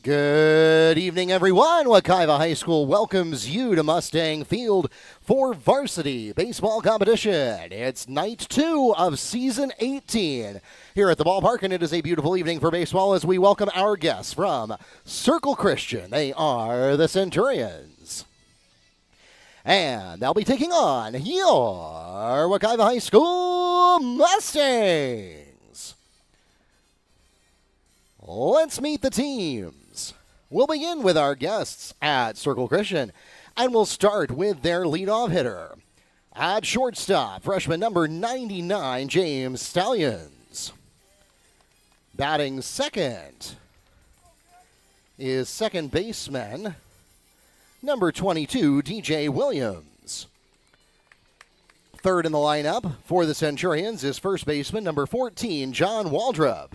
Good evening, everyone. Wekiva High School welcomes you to Mustang Field for Varsity Baseball Competition. It's night 2 of Season 18 here at the ballpark, and it is a beautiful evening for baseball as we welcome our guests from Circle Christian. They are the Centurions. And they'll be taking on your Wekiva High School Mustangs. Let's meet the teams. We'll begin with our guests at Circle Christian, and we'll start with their leadoff hitter. At shortstop, freshman number 99, James Stallions. Batting second is second baseman number 22, DJ Williams. Third in the lineup for the Centurions is first baseman number 14, John Waldrop.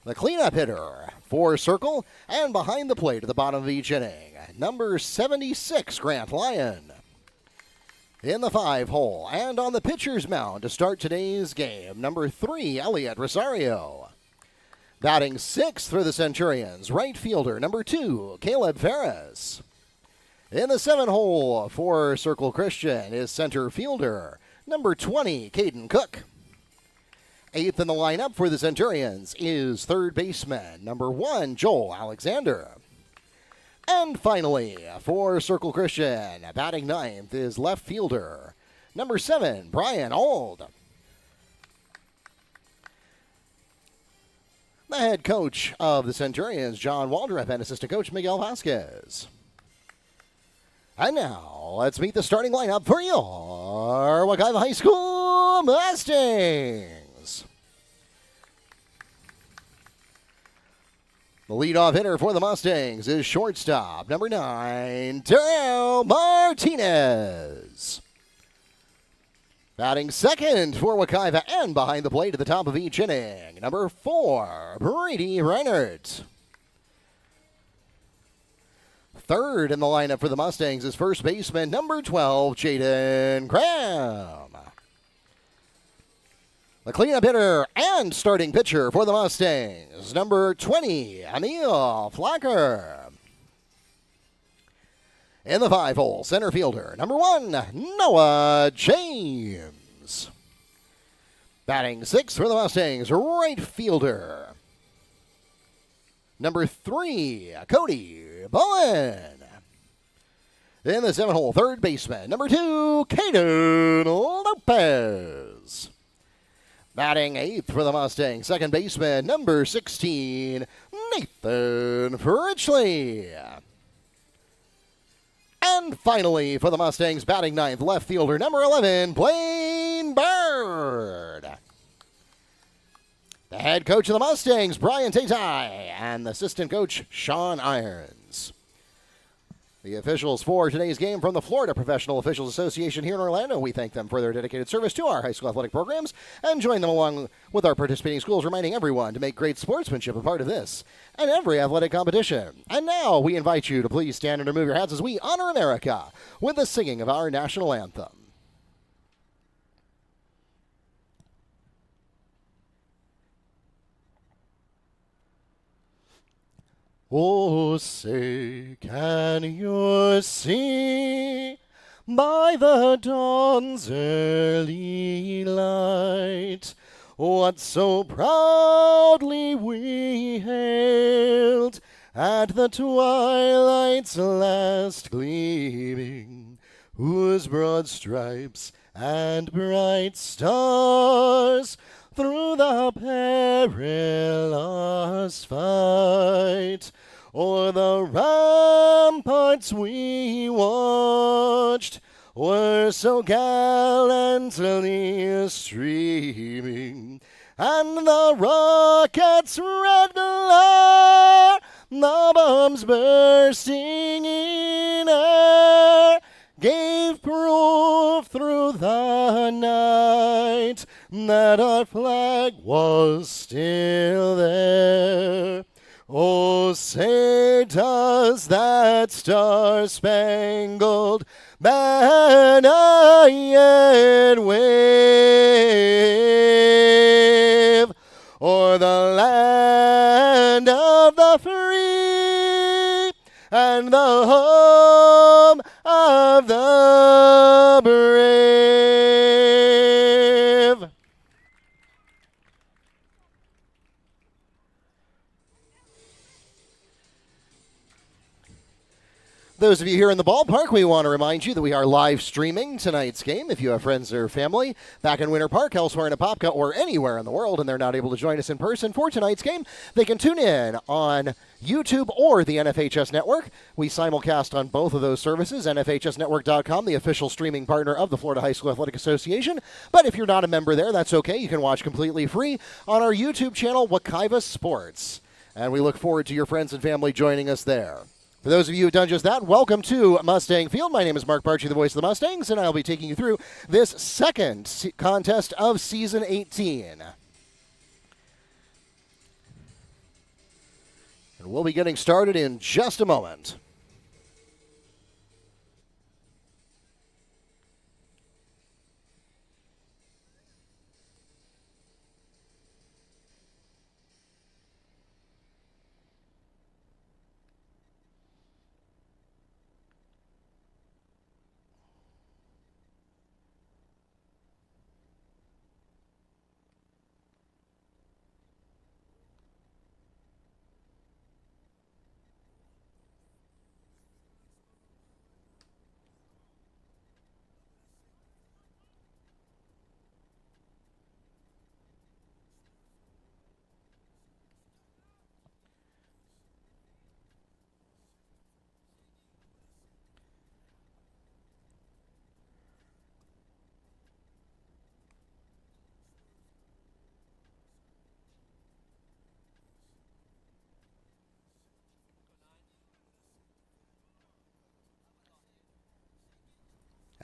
The cleanup hitter for Circle and behind the plate at the bottom of each inning, number 76, Grant Lyon. In the 5-hole and on the pitcher's mound to start today's game, number 3, Elliot Rosario. Batting sixth for the Centurions, right fielder number 2, Caleb Ferris. In the 7-hole for Circle Christian is center fielder number 20, Caden Cook. Eighth in the lineup for the Centurions is third baseman number 1, Joel Alexander. And finally, for Circle Christian, batting ninth is left fielder number 7, Brian Auld. The head coach of the Centurions, John Waldrop, and assistant coach Miguel Vasquez. And now, let's meet the starting lineup for your Wekiva High School Mustangs. The leadoff hitter for the Mustangs is shortstop, number 9, Terrell Martinez. Batting second for Wekiva and behind the plate at the top of each inning, number 4, Brady Reinert. Third in the lineup for the Mustangs is first baseman number 12, Jaden Cram. The cleanup hitter and starting pitcher for the Mustangs, number 20, Anil Flacker. In the 5-hole, center fielder, number 1, Noah James. Batting sixth for the Mustangs, right fielder, number 3, Cody Bowen. In the 7-hole, third baseman, number 2, Caden Lopez. Batting eighth for the Mustangs, second baseman, number 16, Nathan Fritchley. And finally, for the Mustangs, batting ninth, left fielder, number 11, Blaine Bird. The head coach of the Mustangs, Brian Tatai, and the assistant coach, Sean Irons. The officials for today's game from the Florida Professional Officials Association here in Orlando. We thank them for their dedicated service to our high school athletic programs and join them along with our participating schools, reminding everyone to make great sportsmanship a part of this and every athletic competition. And now we invite you to please stand and remove your hats as we honor America with the singing of our national anthem. Oh, say, can you see by the dawn's early light what so proudly we hailed at the twilight's last gleaming, whose broad stripes and bright stars through the perilous fight o'er the ramparts we watched were so gallantly streaming, and the rocket's red glare, the bombs bursting in air, gave proof through the night that our flag was still there. Oh, say does that star-spangled banner yet wave o'er the land of the free those of you here in the ballpark, we want to remind you that we are live streaming tonight's game. If you have friends or family back in Winter Park, elsewhere in Apopka, or anywhere in the world, and they're not able to join us in person for tonight's game, they can tune in on YouTube or the NFHS Network. We simulcast on both of those services, NFHSnetwork.com, the official streaming partner of the Florida High School Athletic Association. But if you're not a member there, that's okay. You can watch completely free on our YouTube channel, Wekiva Sports. And we look forward to your friends and family joining us there. For those of you who have done just that, welcome to Mustang Field. My name is Mark Barchi, the voice of the Mustangs, and I'll be taking you through this second contest of Season 18. And we'll be getting started in just a moment.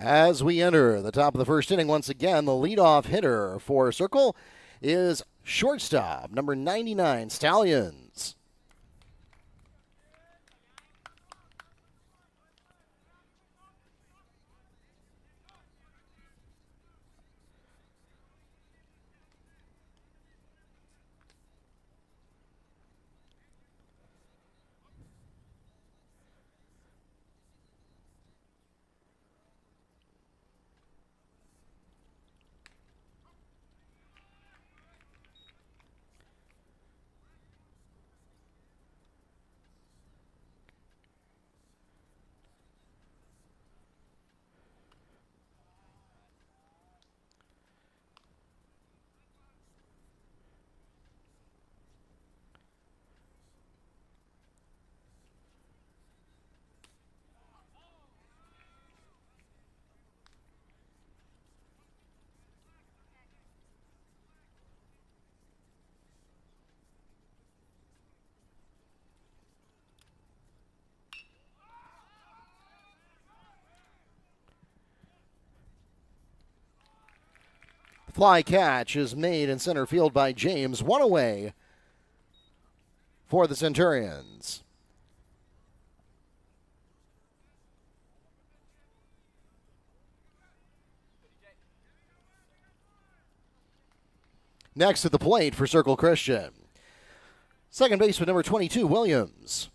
As we enter the top of the first inning, once again, the leadoff hitter for Circle is shortstop, number 99, Stallions. Fly catch is made in center field by James. One away for the Centurions. Next at the plate for Circle Christian, second baseman number 22, Williams.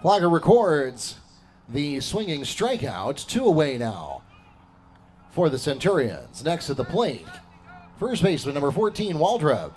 Flagger records the swinging strikeout. 2 away now for the Centurions. Next at the plate, first baseman number 14, Waldrop.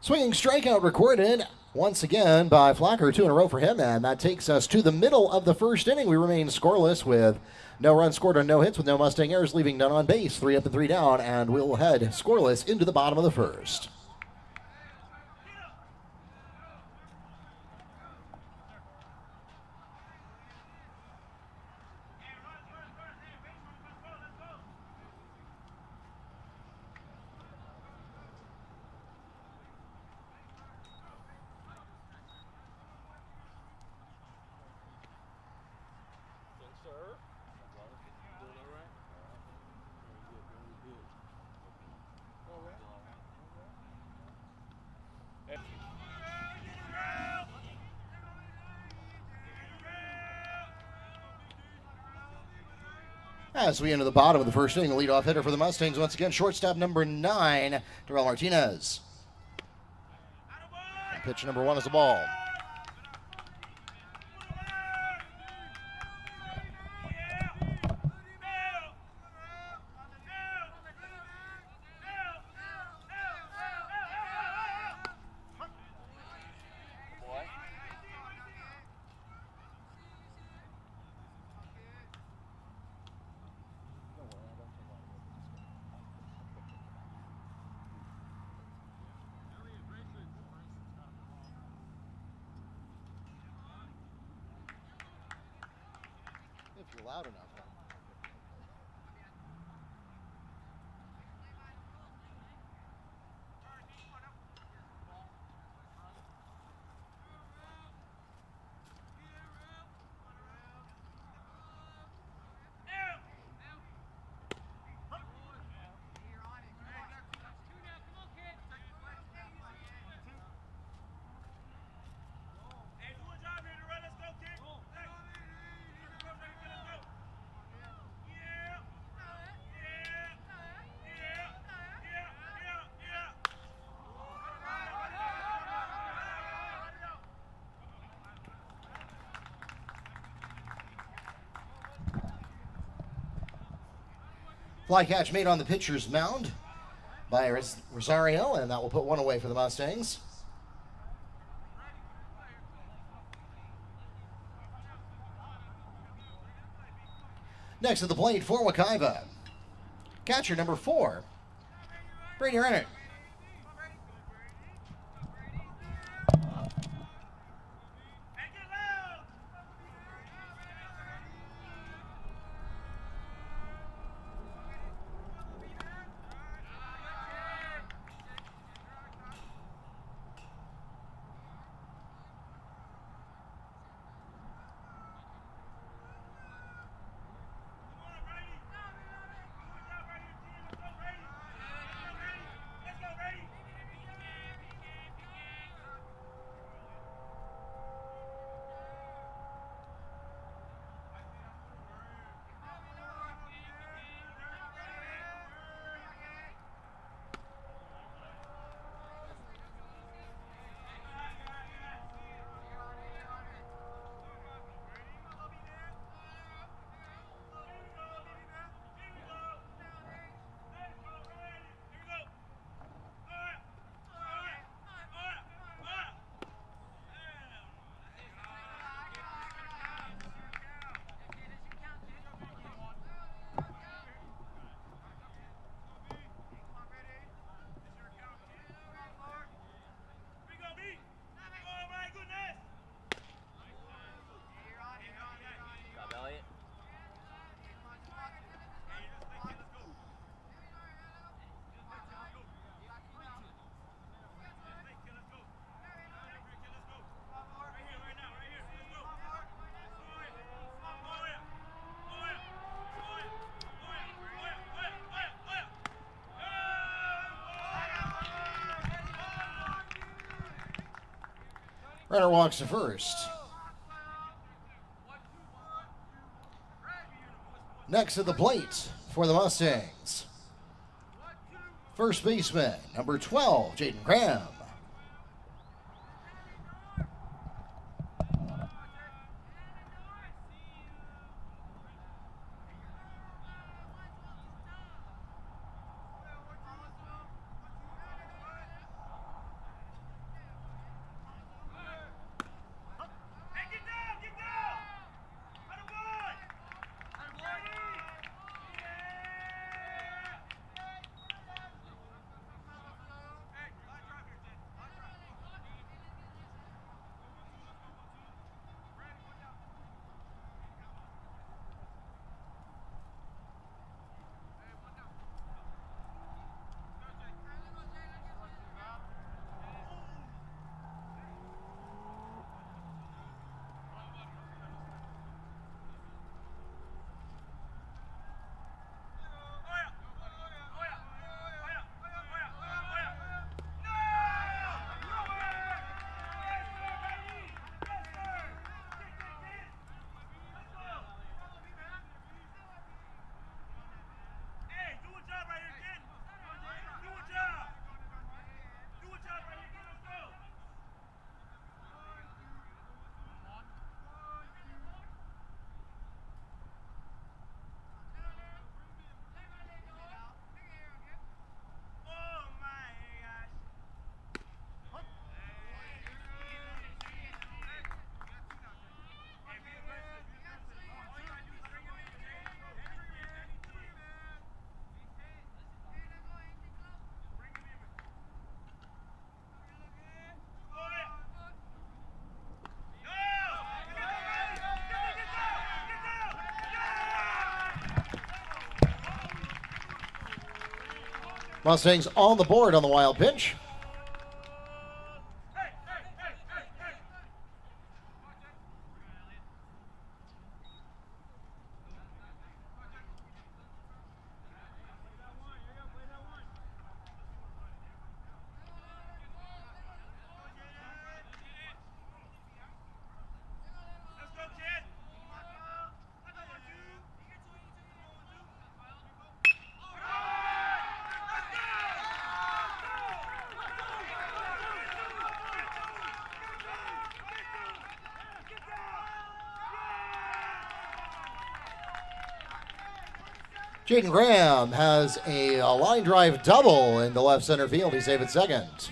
Swinging strikeout recorded once again by Flagger, 2 in a row for him, and that takes us to the middle of the first inning. We remain scoreless with no runs scored on no hits with no Mustang errors, leaving none on base. 3 up and 3 down, and we'll head scoreless into the bottom of the first. As we enter the bottom of the first inning, the leadoff hitter for the Mustangs, once again, shortstop number 9, Darrell Martinez. And pitch number 1 is a ball. If you're loud enough. Fly catch made on the pitcher's mound by Rosario, and that will put one away for the Mustangs. Next at the plate for Wekiva, catcher number 4, Brady Renner. Runner walks to first. Next at the plate for the Mustangs, first baseman, number 12, Jaden Graham. Mustangs on the board on the wild pitch. Jaden Graham has a line drive double into left center field. He's safe at second.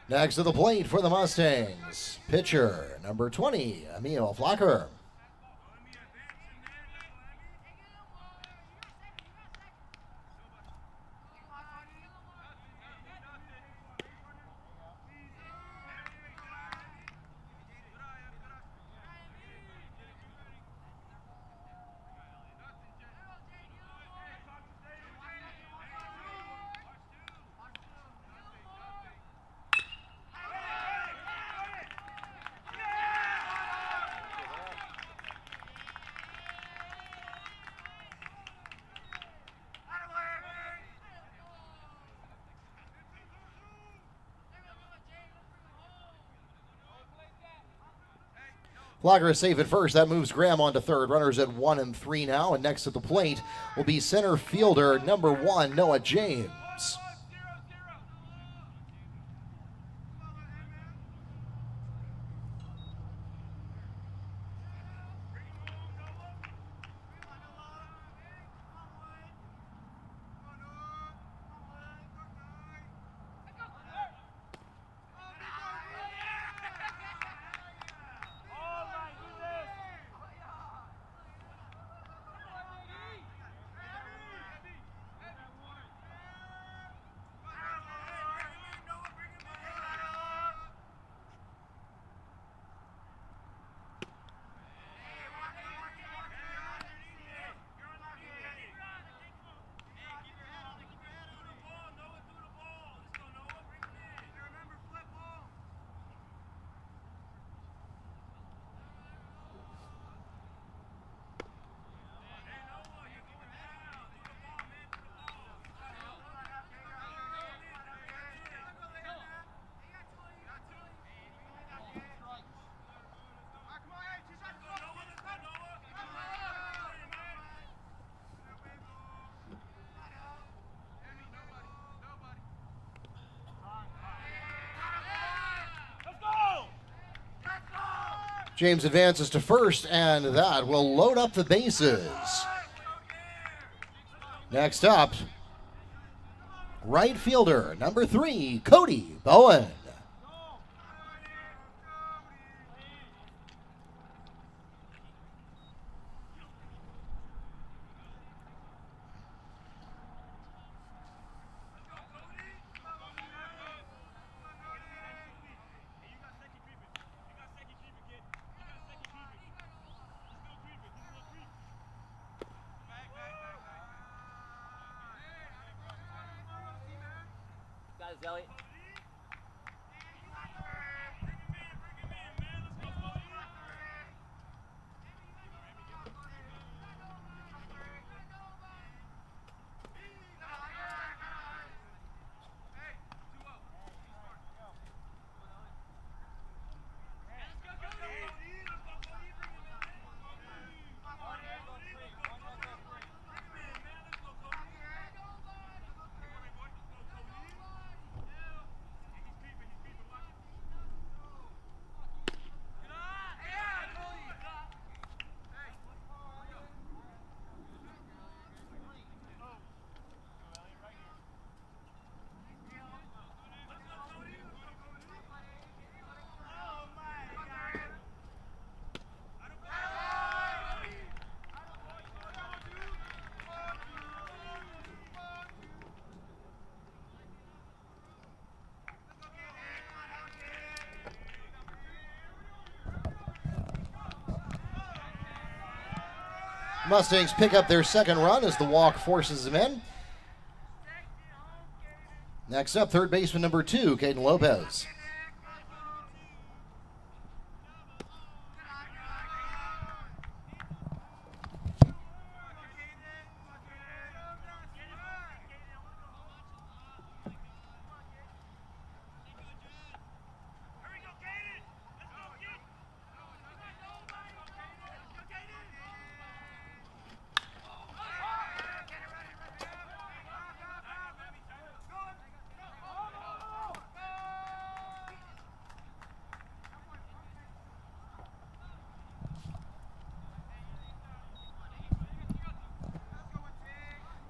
Next to the plate for the Mustangs, pitcher number 20, Emil Flacker. Flacker is safe at first. That moves Graham on to third. Runners at 1 and 3 now. And next to the plate will be center fielder number 1, Noah James. James advances to first, and that will load up the bases. Next up, right fielder, number 3, Cody Bowen. Elliot. Mustangs pick up their second run as the walk forces them in. Next up, third baseman number 2, Caden Lopez.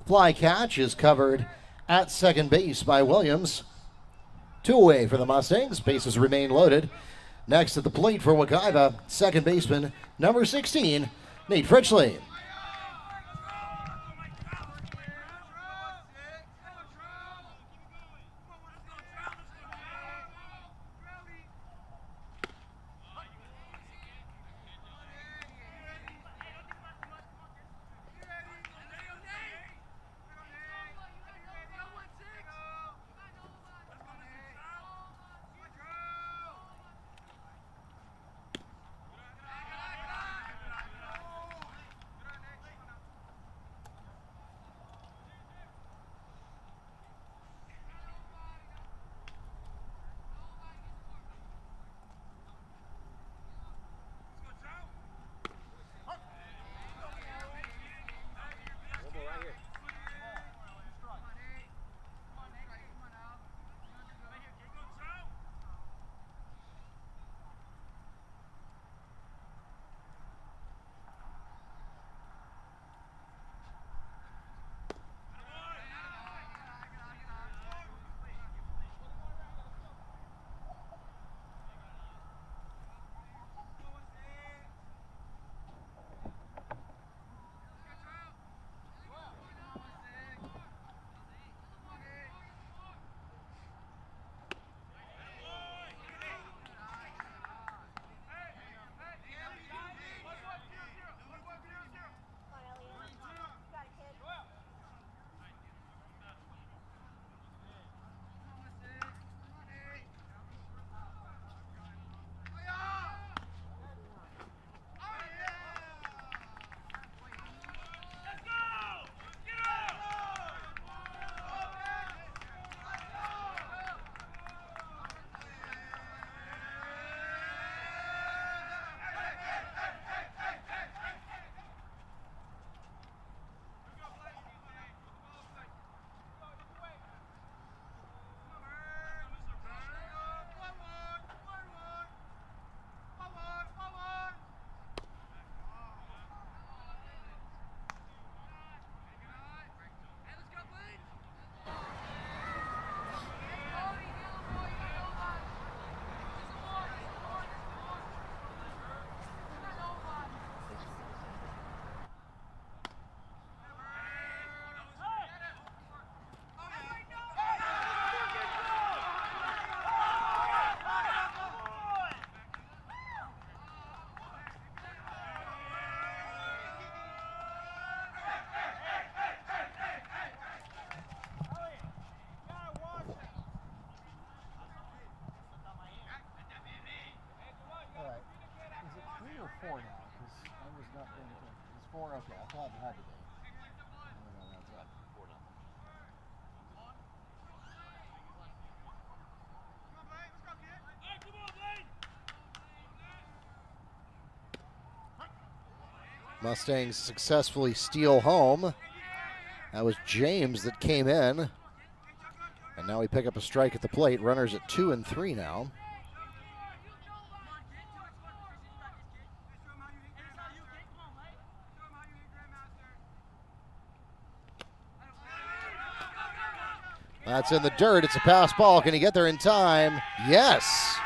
Fly catch is covered at second base by Williams. 2 away for the Mustangs. Bases remain loaded. Next at the plate for Wekiva, second baseman, number 16, Nate Fritchley. Four now, because I was not paying attention. It's 4, okay. I thought it had to be. Mustangs successfully steal home. That was James that came in. And now we pick up a strike at the plate. Runners at 2 and 3 now. That's in the dirt. It's a pass ball. Can he get there in time? Yes.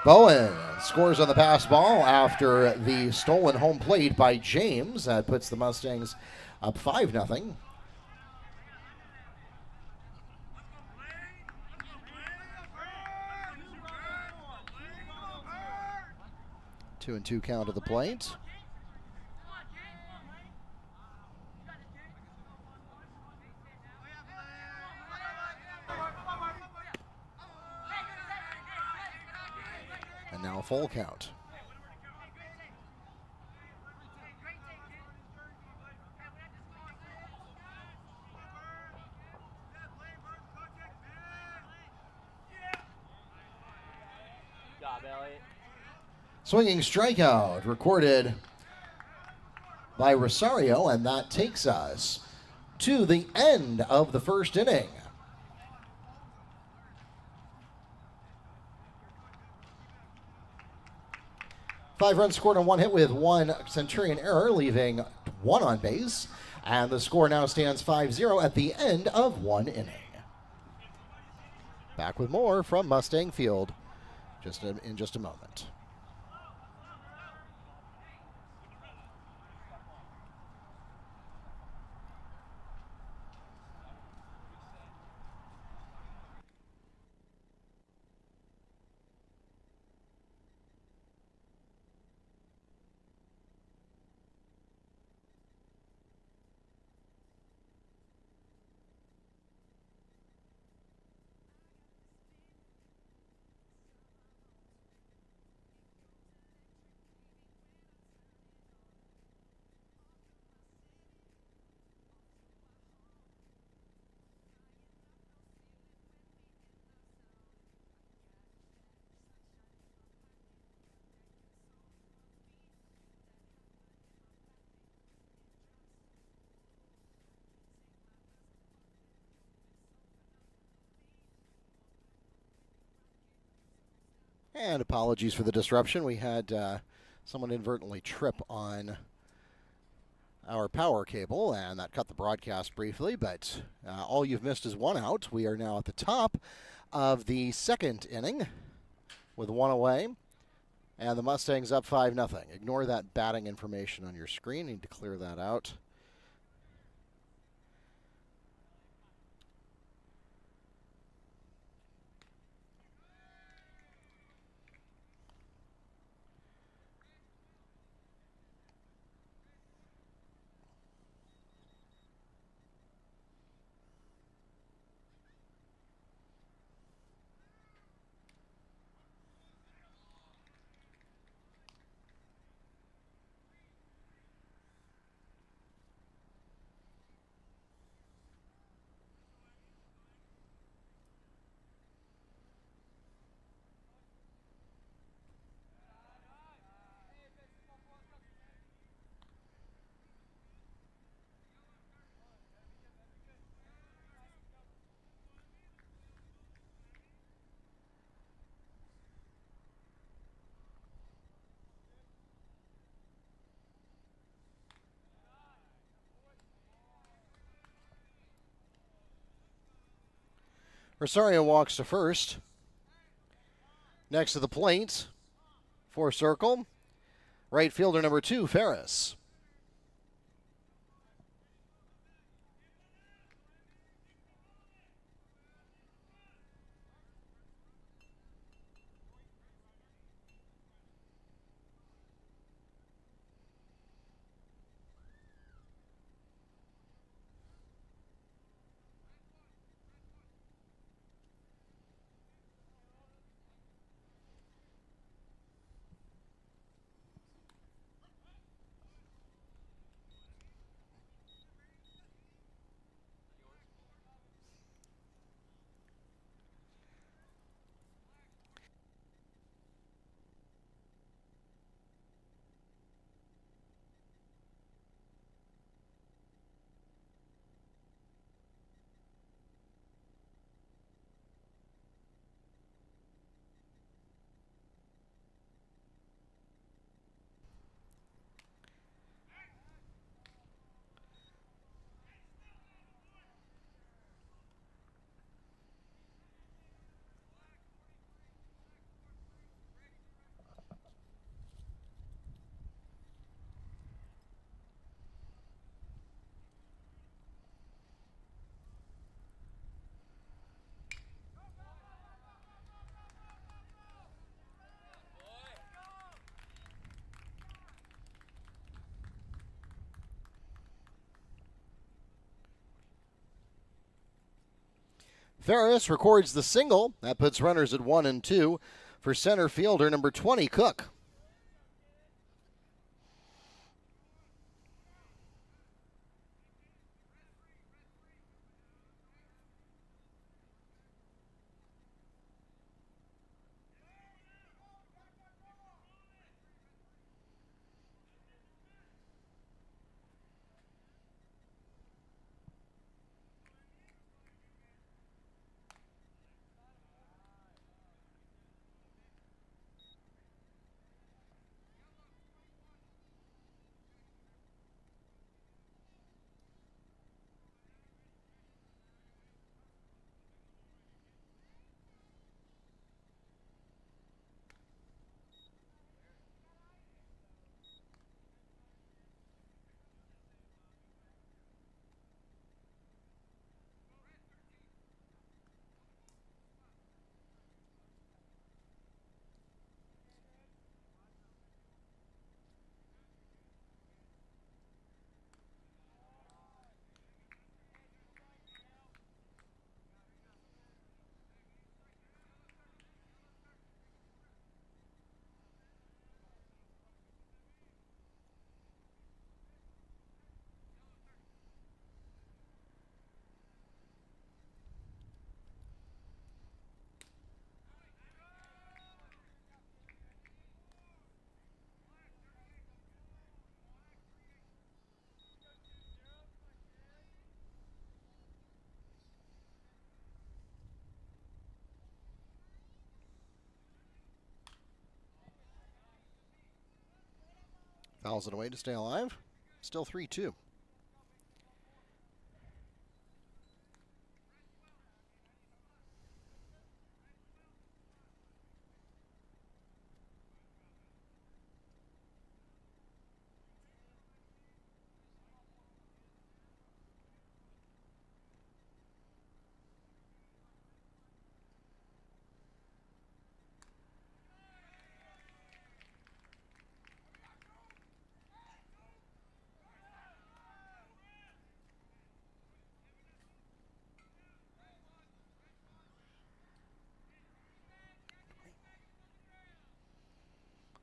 Bowen scores on the pass ball after the stolen home plate by James. That puts the Mustangs up 5-0. Two and 2 count at the plate. And now a full count. Swinging strikeout recorded by Rosario, and that takes us to the end of the first inning. 5 runs scored on 1 hit with 1 Centurion error, leaving 1 on base. And the score now stands 5-0 at the end of 1 inning. Back with more from Mustang Field in just a moment. And apologies for the disruption. We had someone inadvertently trip on our power cable, and that cut the broadcast briefly, but all you've missed is 1 out. We are now at the top of the 2nd inning with 1 away, and the Mustangs up 5-0. Ignore that batting information on your screen. Need to clear that out. Rosario walks to first. Next to the plate, for circle, right fielder number 2, Ferris. Ferris records the single. That puts runners at 1 and 2 for center fielder number 20, Cook. Fouls it away to stay alive. Still 3-2.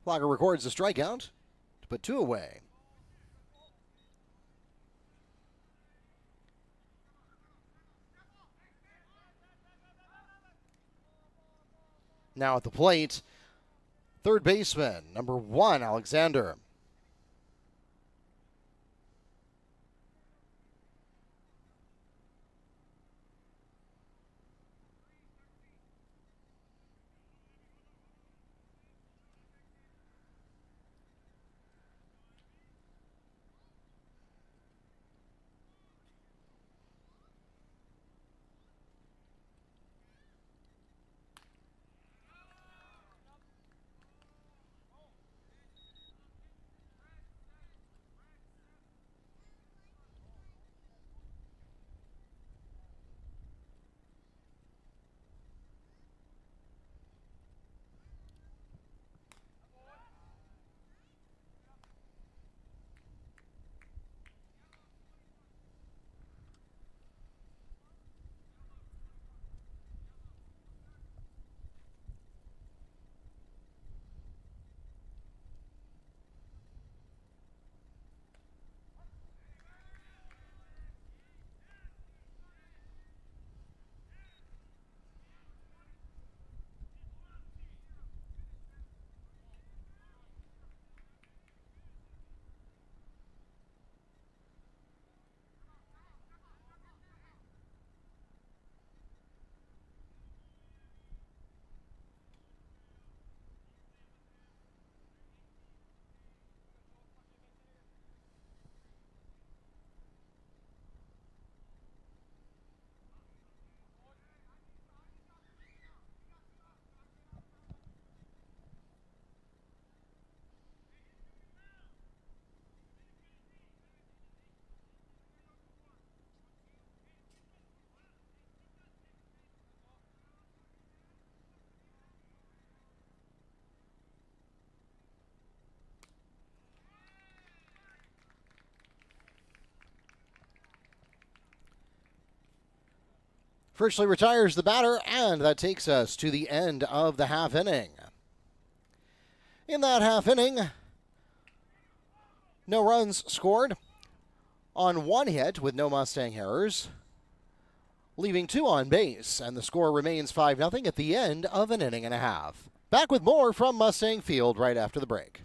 Flogger records a strikeout to put 2 away. Now at the plate, third baseman, number 1, Alexander. Frischley retires the batter, and that takes us to the end of the half inning. In that half inning, no runs scored on 1 hit with no Mustang errors, leaving 2 on base, and the score remains 5-0 at the end of an inning and a half. Back with more from Mustang Field right after the break.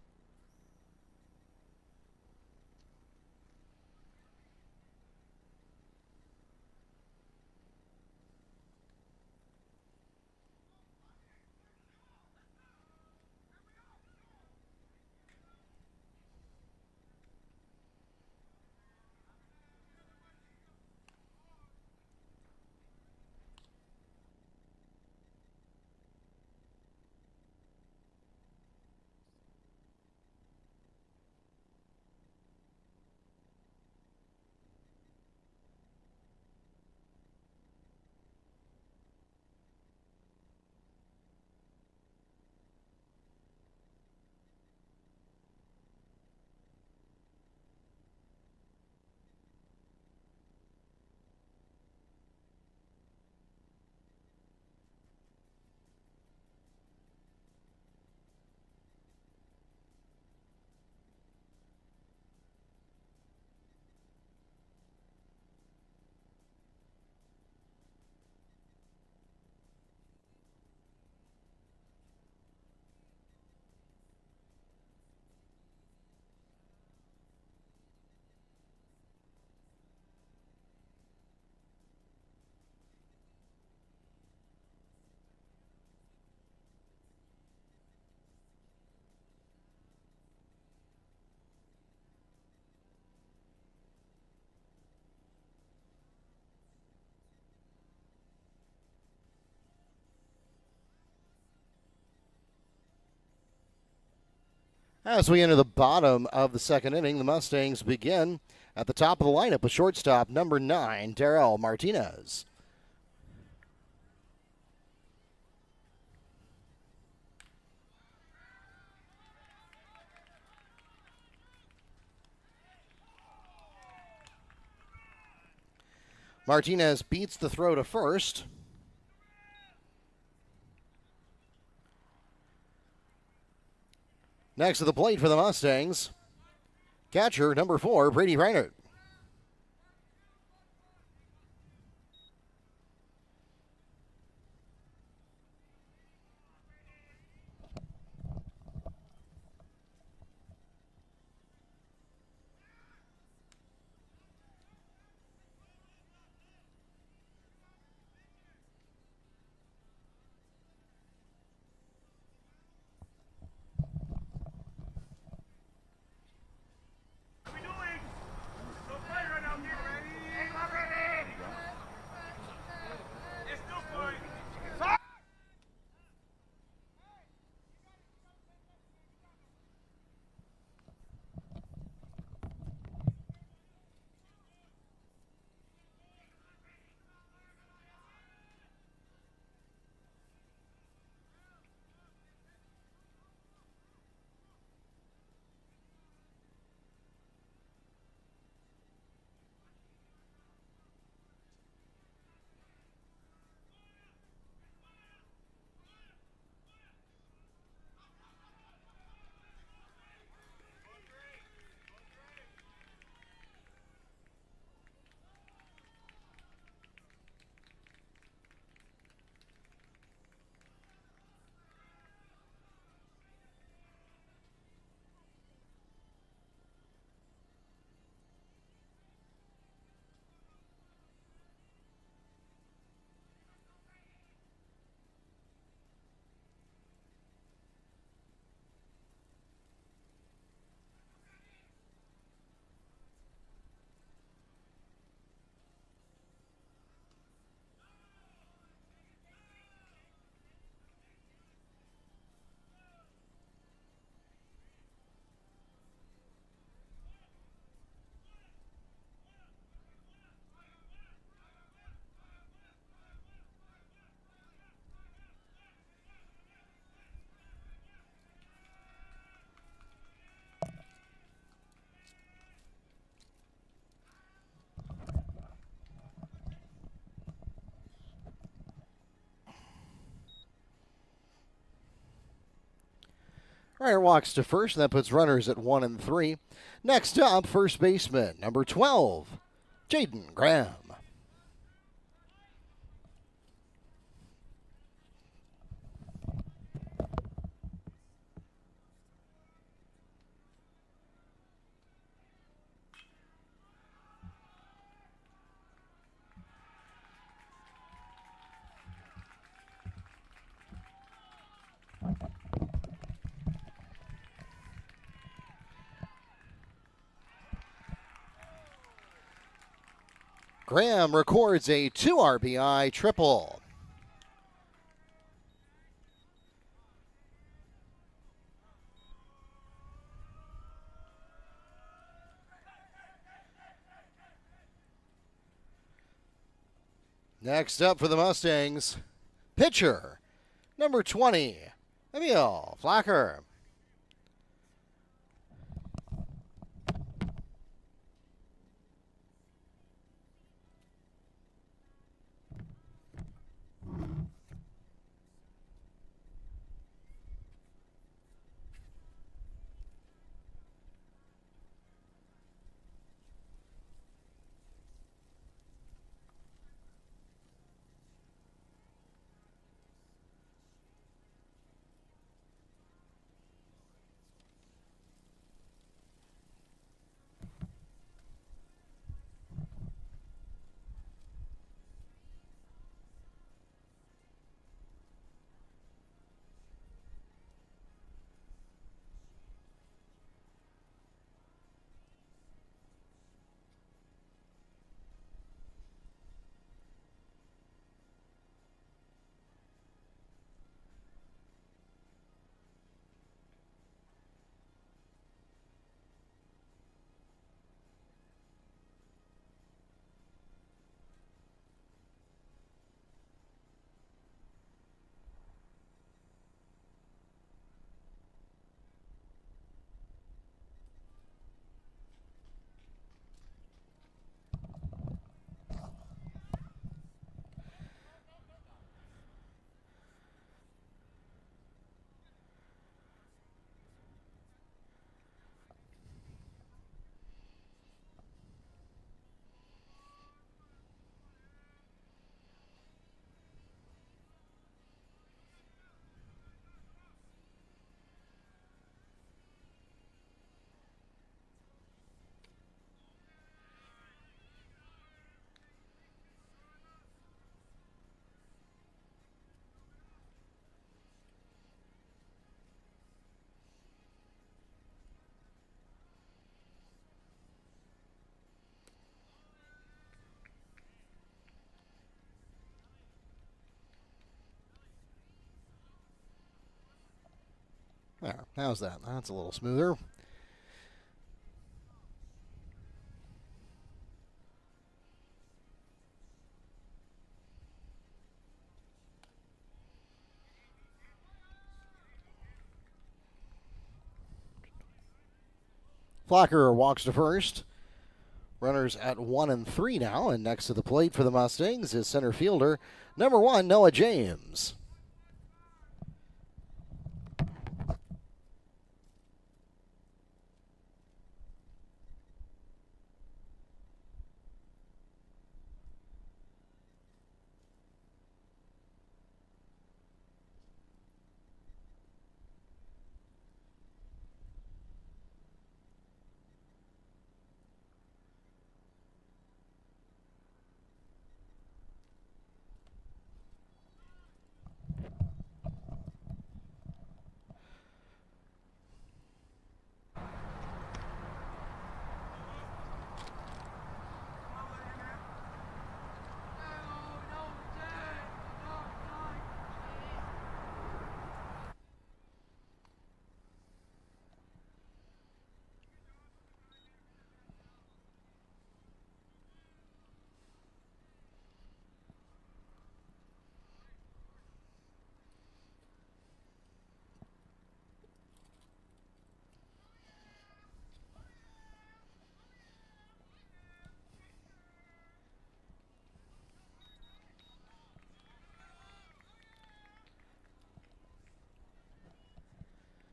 As we enter the bottom of the second inning, the Mustangs begin at the top of the lineup with shortstop number 9, Darrell Martinez. Martinez beats the throw to first. Next to the plate for the Mustangs, catcher number 4, Brady Reinert. Ryder walks to first, and that puts runners at 1 and 3. Next up, first baseman, number 12, Jaden Graham. Graham records a 2 RBI triple. Next up for the Mustangs, pitcher, number 20, Emil Flacker. There, how's that? That's a little smoother. Flocker walks to first. Runners at 1 and 3 now, and next to the plate for the Mustangs is center fielder number 1, Noah James.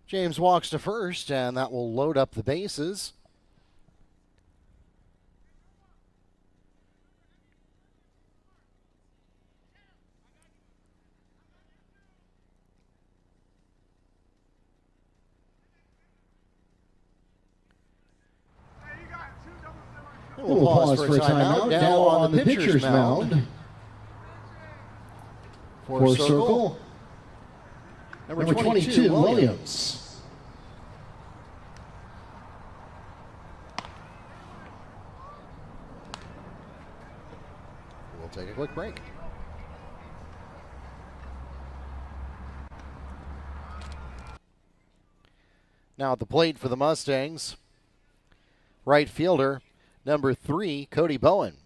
James walks to first, and that will load up the bases. We'll pause for a timeout. Now on the pitcher's mound. For circle, number 22, Williams. We'll take a quick break. Now at the plate for the Mustangs, right fielder, number 3, Cody Bowen.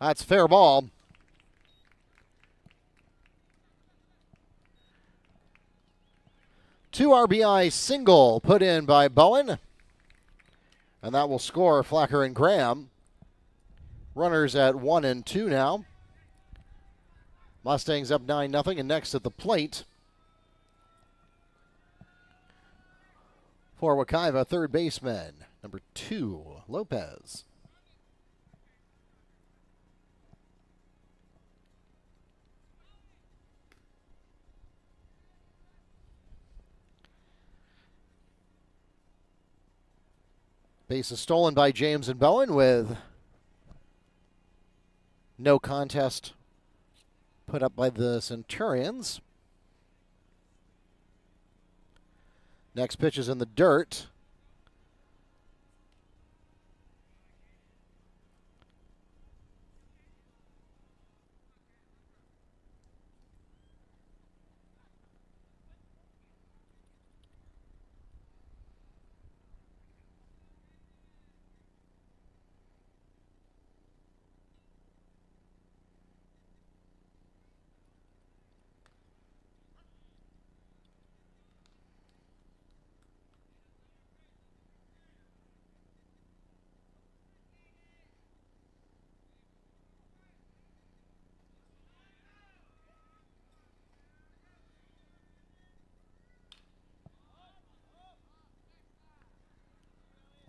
That's fair ball. Two RBI single put in by Bowen. And that will score Flacker and Graham. Runners at 1 and 2 now. Mustangs up 9-0, and next at the plate for Wekiva, third baseman, number 2, Lopez. Base is stolen by James and Bowen with no contest put up by the Centurions. Next pitch is in the dirt.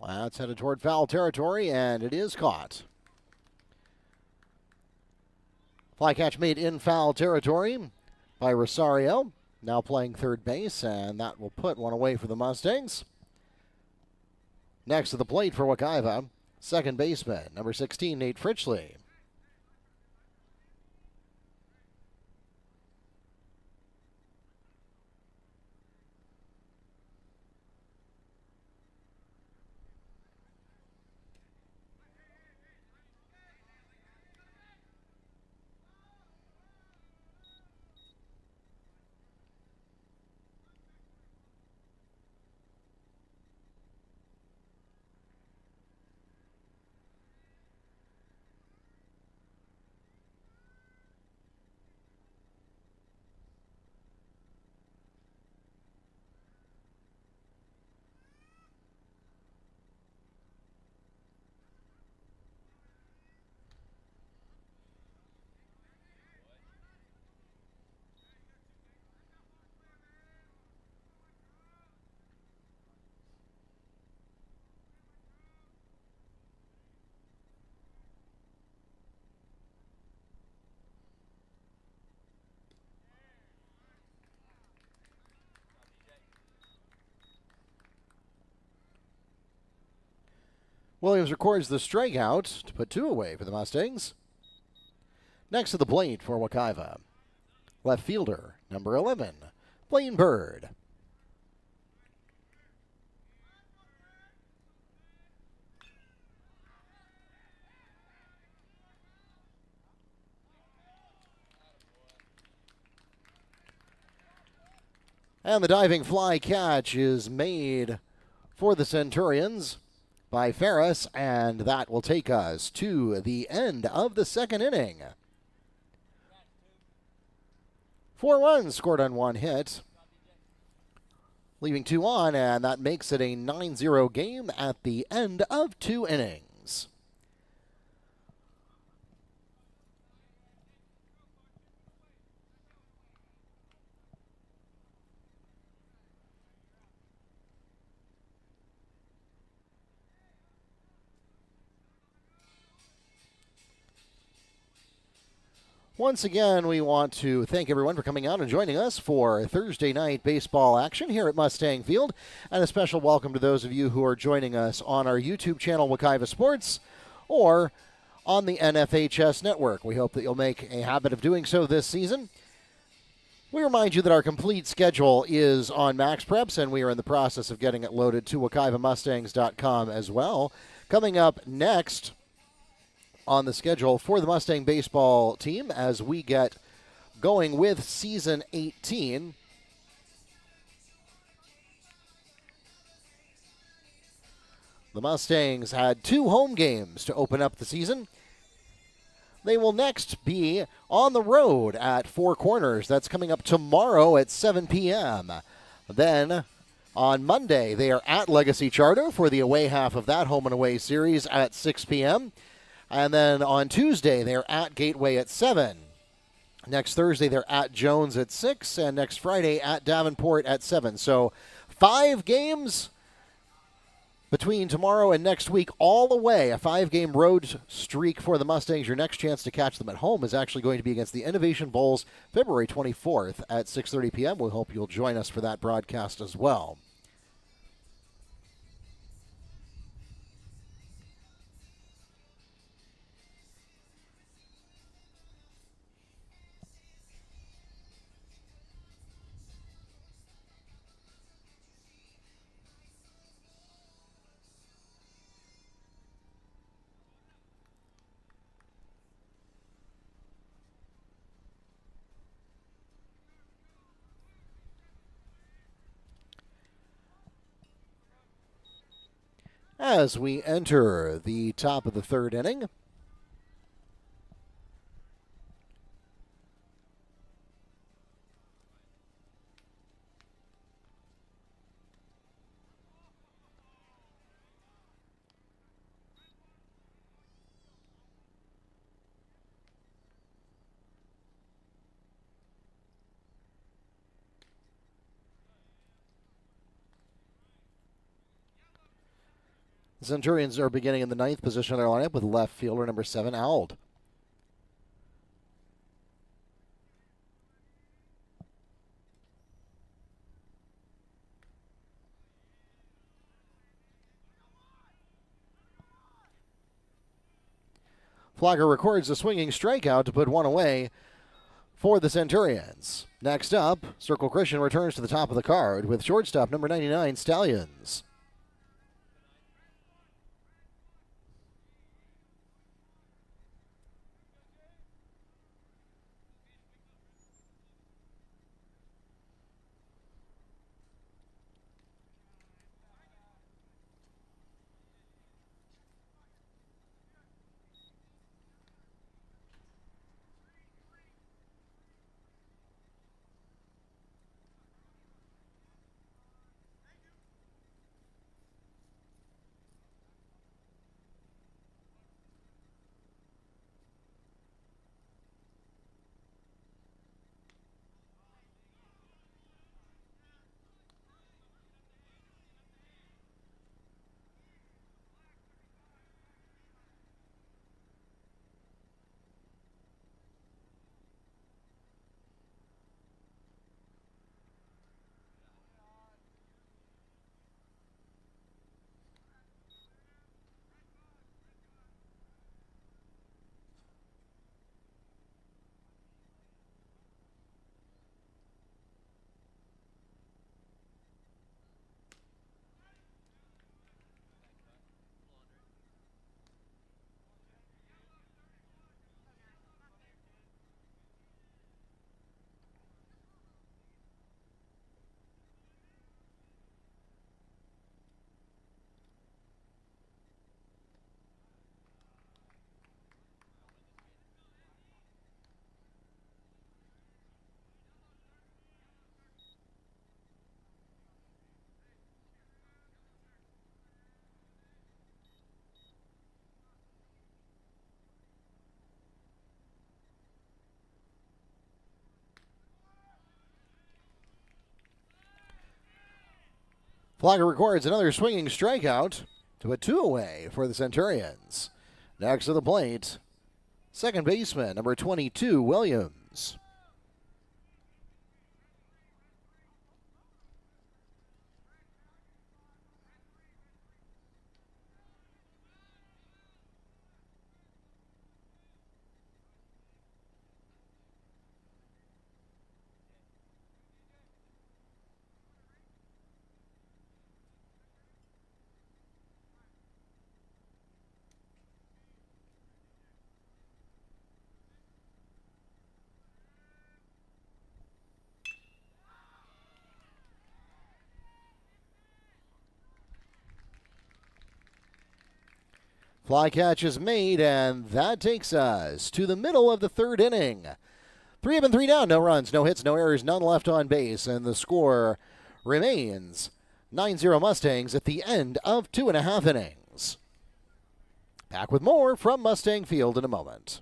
Well, it's headed toward foul territory, and it is caught. Fly catch made in foul territory by Rosario, now playing third base, and that will put one away for the Mustangs. Next to the plate for Wekiva, second baseman, number 16, Nate Fritchley. Williams records the strikeout to put 2 away for the Mustangs. Next to the plate for Wekiva, left fielder, number 11, Blaine Bird. And the diving fly catch is made for the Centurions by Ferris, and that will take us to the end of the second inning. 4 runs scored on 1 hit, leaving 2 on, and that makes it a 9-0 game at the end of 2 innings. Once again, we want to thank everyone for coming out and joining us for Thursday night baseball action here at Mustang Field. And a special welcome to those of you who are joining us on our YouTube channel, Wekiva Sports, or on the NFHS network. We hope that you'll make a habit of doing so this season. We remind you that our complete schedule is on MaxPreps, and we are in the process of getting it loaded to WekivaMustangs.com as well. Coming up next on the schedule for the Mustang baseball team as we get going with season 18. The Mustangs had 2 home games to open up the season. They will next be on the road at Four Corners. That's coming up tomorrow at 7 p.m. Then on Monday, they are at Legacy Charter for the away half of that home and away series at 6 p.m. And then on Tuesday, they're at Gateway at 7. Next Thursday, they're at Jones at 6. And next Friday, at Davenport at 7. So 5 games between tomorrow and next week, all the way. A 5-game road streak for the Mustangs. Your next chance to catch them at home is actually going to be against the Innovation Bulls February 24th at 6:30 p.m. We hope you'll join us for that broadcast as well. As we enter the top of the 3rd inning, the Centurions are beginning in the 9th position of their lineup with left fielder number 7, Auld. Flagger records a swinging strikeout to put one away for the Centurions. Next up, Circle Christian returns to the top of the card with shortstop number 99, Stallions. Flagger records another swinging strikeout to put two away for the Centurions. Next to the plate, second baseman, number 22, Williams. Fly catch is made, and that takes us to the middle of the third inning. 3 up and 3 down, no runs, no hits, no errors, none left on base, and the score remains 9-0 Mustangs at the end of 2.5 innings. Back with more from Mustang Field in a moment.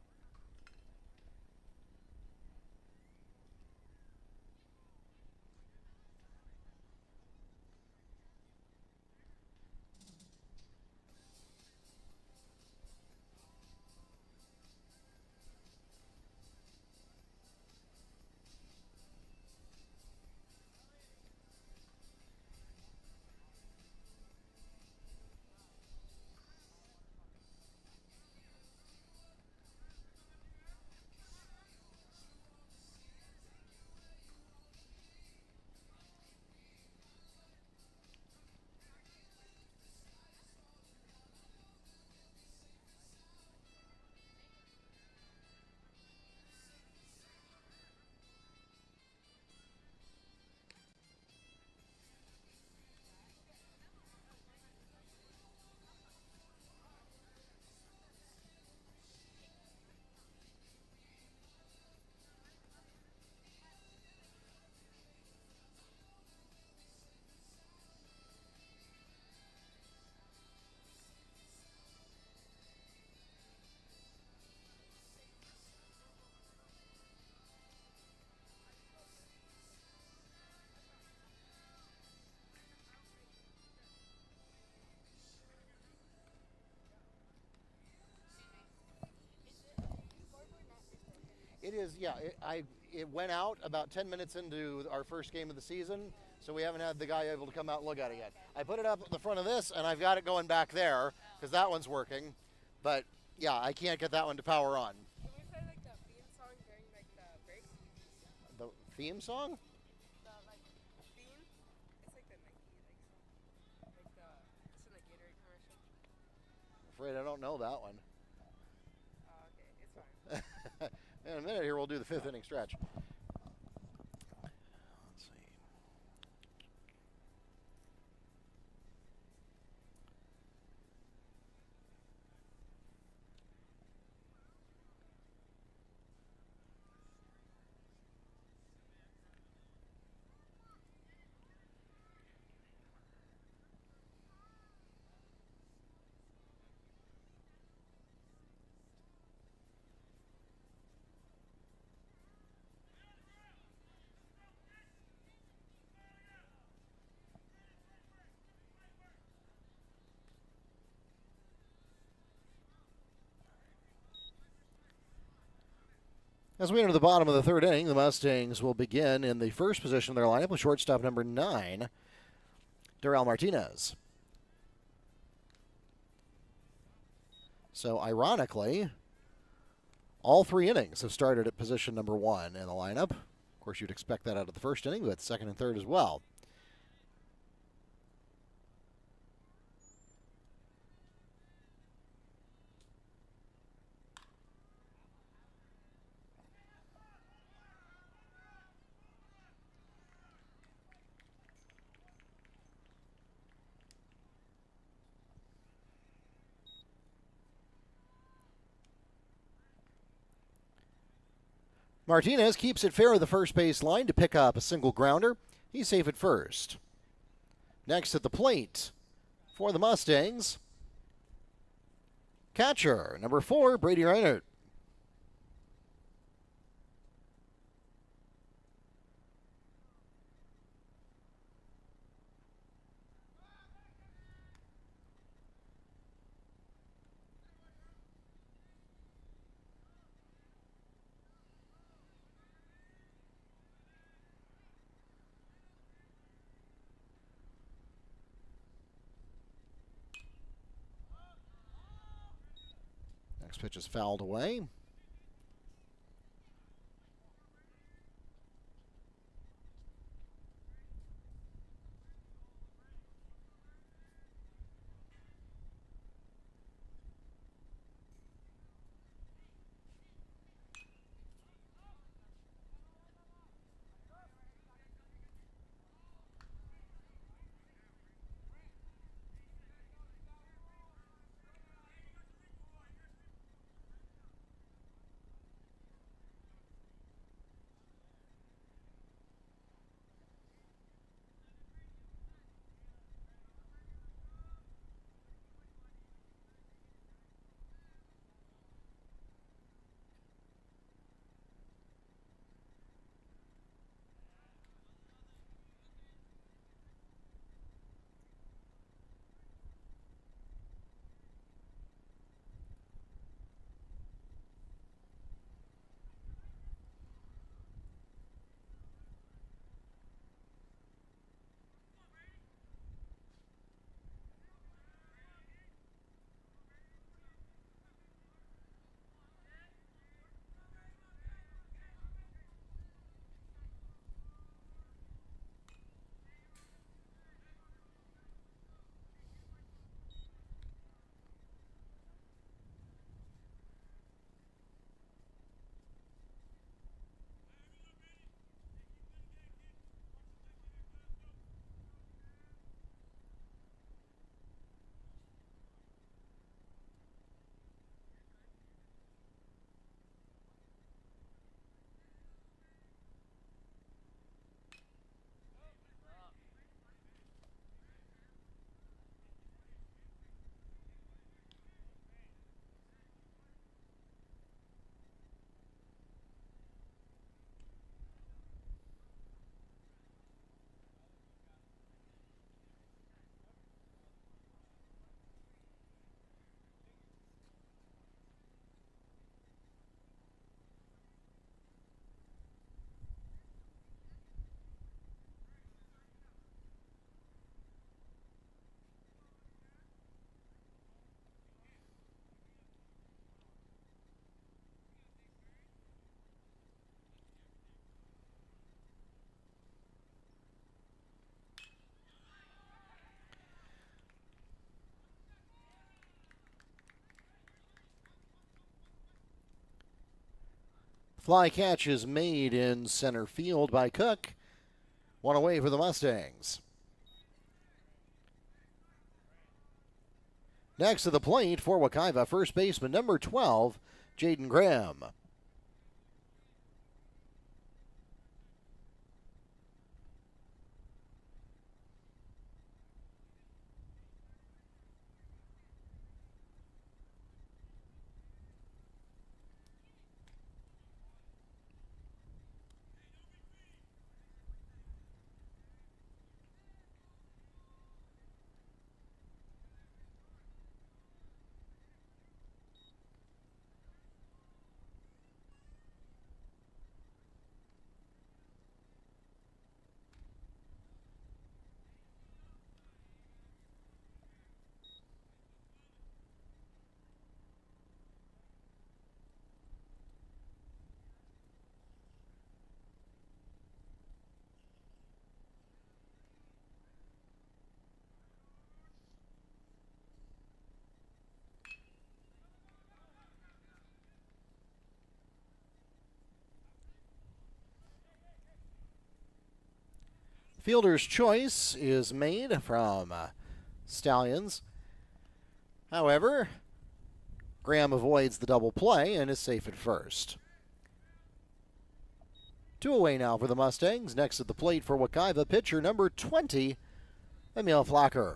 It is, yeah. It went out about 10 minutes into our first game of the season, so we haven't had the guy able to come out and look at it yet. I put it up at the front of this, and I've got it going back there because that one's working. But Yeah, I can't get that one to power on. Can we play like the theme song during like the break? The theme song? The like theme? It's like the Nike like the it's in the Gatorade commercial. I'm afraid I don't know that one. Oh, okay, it's fine. In a minute here, we'll do the fifth inning stretch. Let's see. As we enter the bottom of the third inning, the Mustangs will begin in the first position of their lineup with shortstop number 9, Darrell Martinez. So, ironically, all 3 innings have started at position number 1 in the lineup. Of course, you'd expect that out of the first inning, but second and third as well. Martinez keeps it fair at the first base line to pick up a single grounder. He's safe at first. Next at the plate for the Mustangs, catcher number 4, Brady Reinert. Next pitch is fouled away. Fly catch is made in center field by Cook. One away for the Mustangs. Next to the plate for Wekiva, first baseman number 12, Jaden Graham. Fielder's choice is made from Stallions. However, Graham avoids the double play and is safe at first. 2 away now for the Mustangs. Next at the plate for Wekiva, pitcher number 20, Emil Flacker.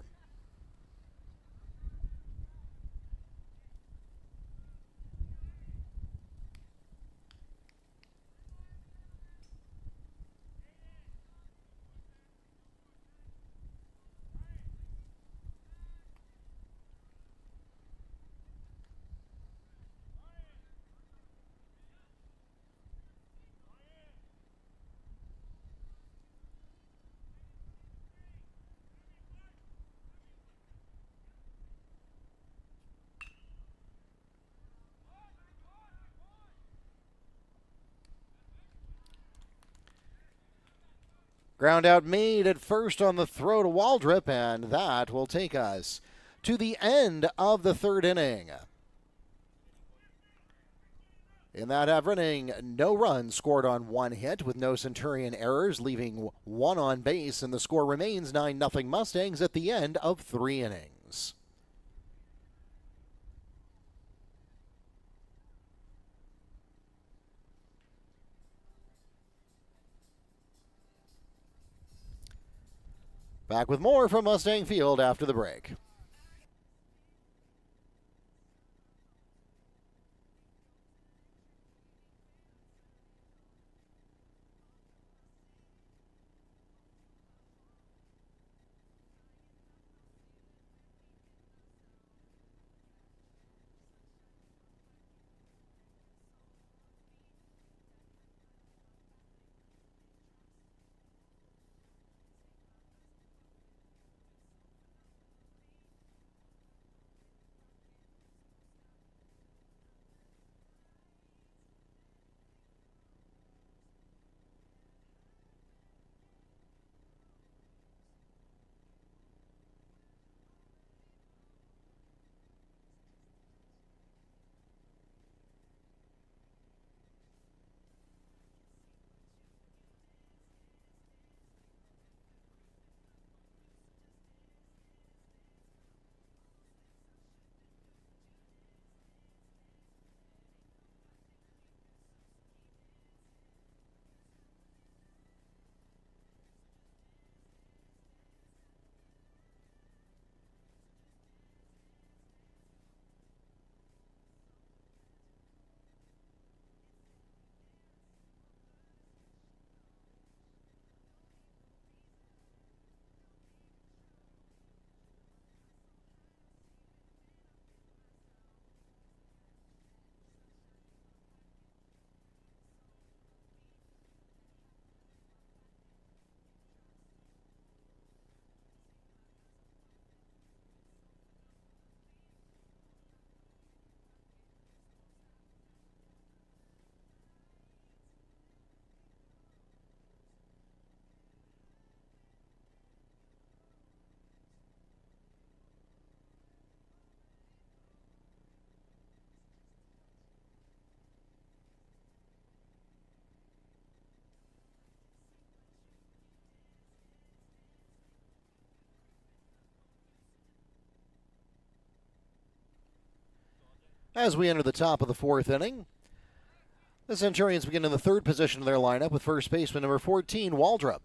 Ground out made at first on the throw to Waldrop, and that will take us to the end of the third inning. In that half inning, no runs scored on 1 hit with no Centurion errors, leaving 1 on base, and the score remains 9-0 Mustangs at the end of 3 innings. Back with more from Mustang Field after the break. As we enter the top of the fourth inning, the Centurions begin in the third position of their lineup with first baseman number 14, Waldrop.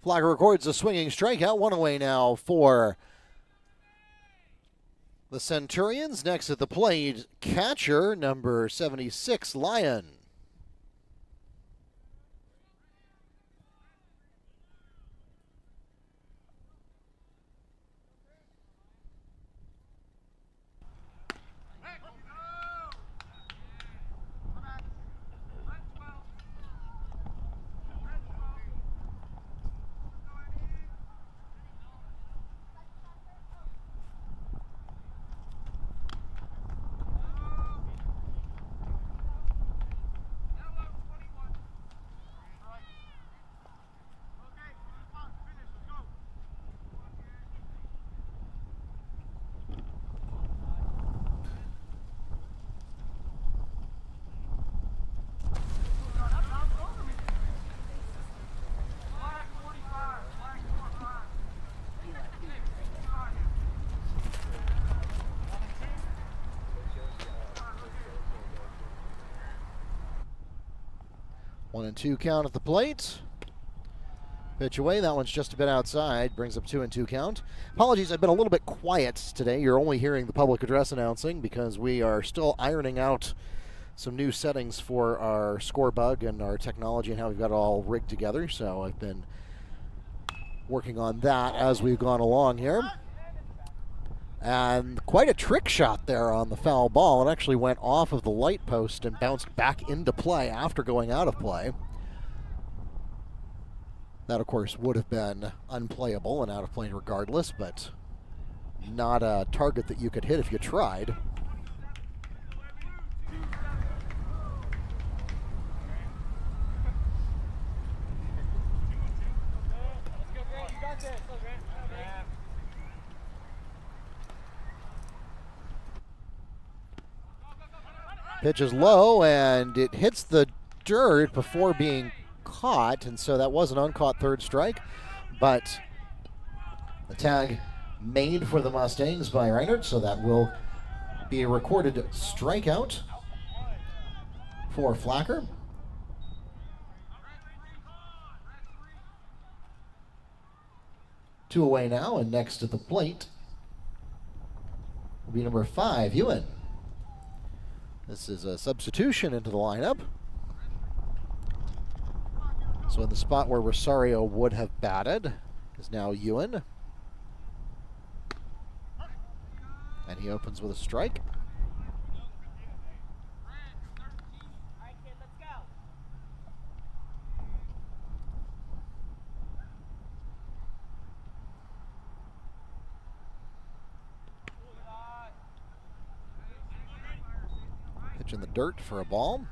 Flagger records a swinging strikeout. One away now for the Centurions. Next at the plate, catcher number 76, Lyon. One and two count at the plate. Pitch away. That one's just a bit outside. Brings up 2-2 count. Apologies, I've been a little bit quiet today. You're only hearing the public address announcing because we are still ironing out some new settings for our score bug and our technology and how we've got it all rigged together. So I've been working on that as we've gone along here. And quite a trick shot there on the foul ball. It actually went off of the light post and bounced back into play after going out of play. That, of course, would have been unplayable and out of play regardless, but not a target that you could hit if you tried. Pitch is low, and it hits the dirt before being caught, and so that was an uncaught third strike. But the tag made for the Mustangs by Reinhardt, so that will be a recorded strikeout for Flacker. Two away now, and next at the plate will be number 5, Ewan. This is a substitution into the lineup. So in the spot where Rosario would have batted is now Ewan. And he opens with a strike. Pitch in the dirt for a ball.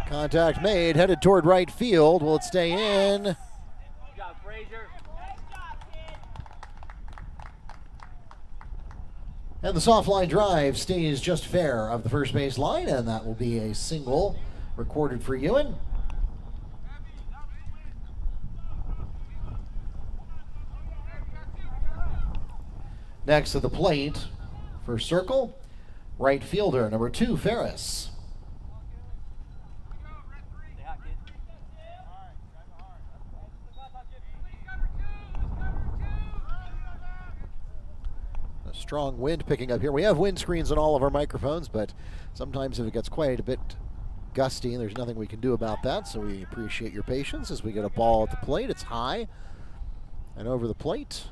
Contact made, headed toward right field. Will it stay in? Good job, Frazier. And the soft line drive stays just fair of the first base line, and that will be a single recorded for Ewan. Next to the plate for Circle, right fielder number 2, Ferris. A strong wind picking up here. We have wind screens on all of our microphones, but sometimes if it gets quite a bit gusty, there's nothing we can do about that, so we appreciate your patience as we get a ball at the plate. It's high and over the plate.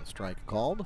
Strike called.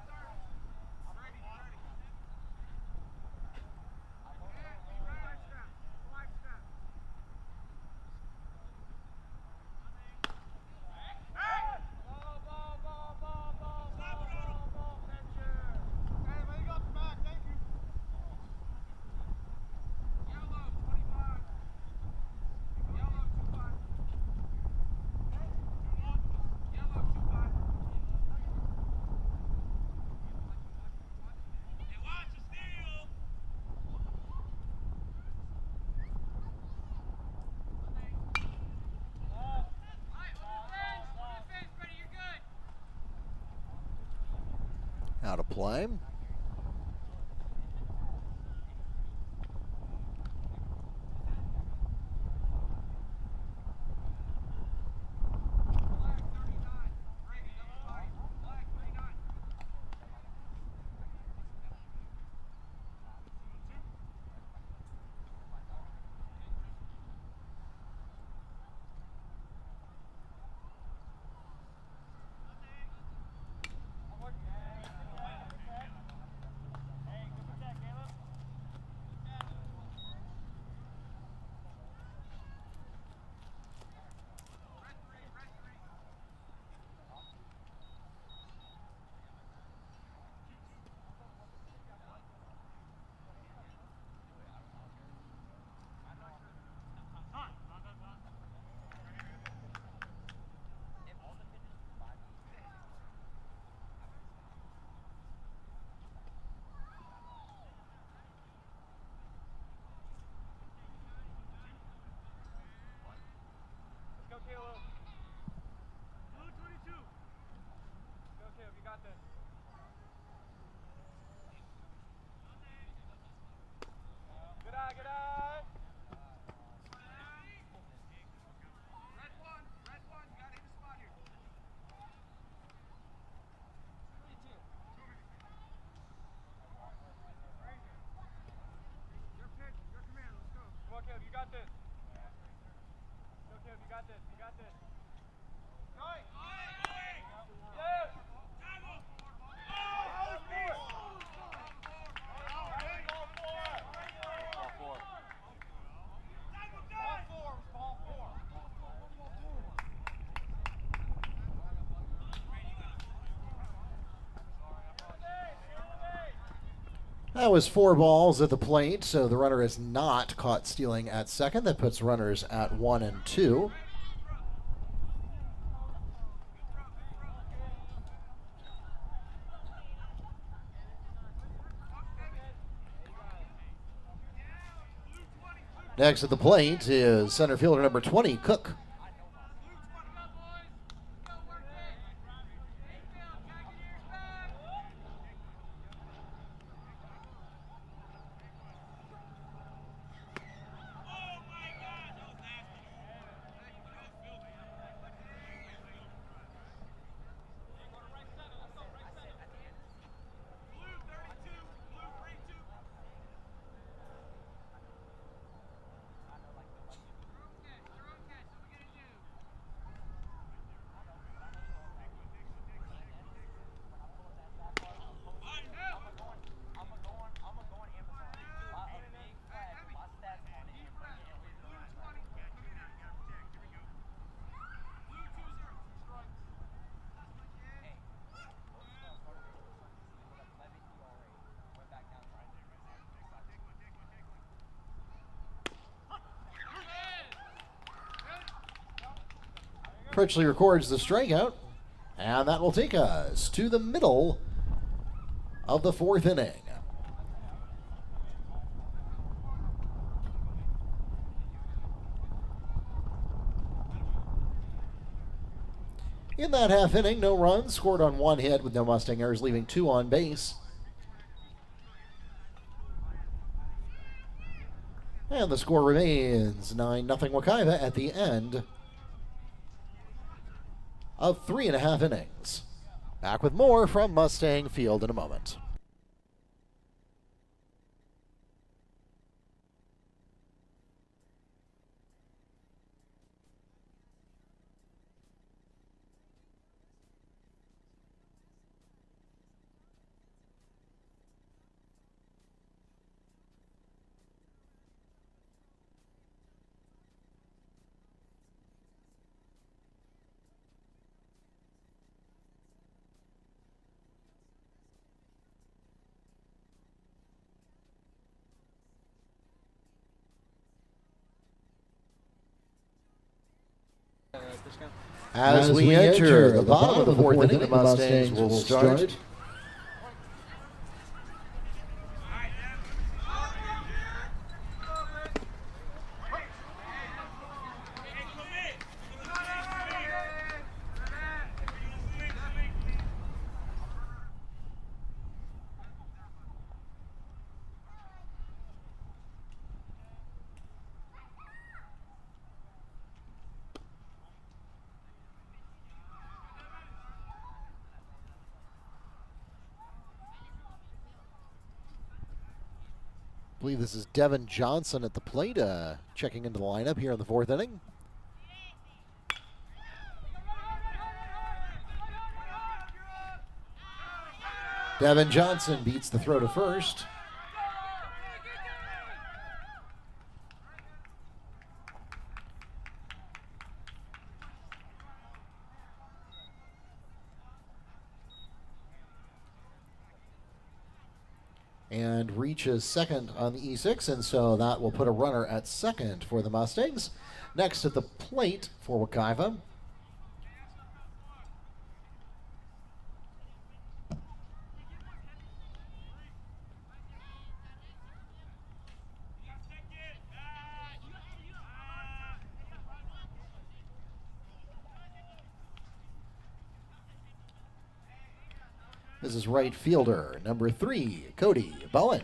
Out of play. That was 4 balls at the plate, so the runner is not caught stealing at second. That puts runners at 1 and 2. Next at the plate is center fielder number 20, Cook. Pritchley records the strikeout, and that will take us to the middle of the 4th inning. In that half inning, no runs, scored on 1 hit with no Mustang errors, leaving 2 on base. And the score remains 9-0 Wekiva at the end of 3.5 innings. Back with more from Mustang Field in a moment. As we enter the bottom of the 4th inning, the Mustangs will start. I believe this is Devin Johnson at the plate, checking into the lineup here in the 4th inning. Devin Johnson beats the throw to first. And reaches second on the E6, and so that will put a runner at second for the Mustangs. Next at the plate for Wekiva. This is right fielder, number 3, Cody Bowen.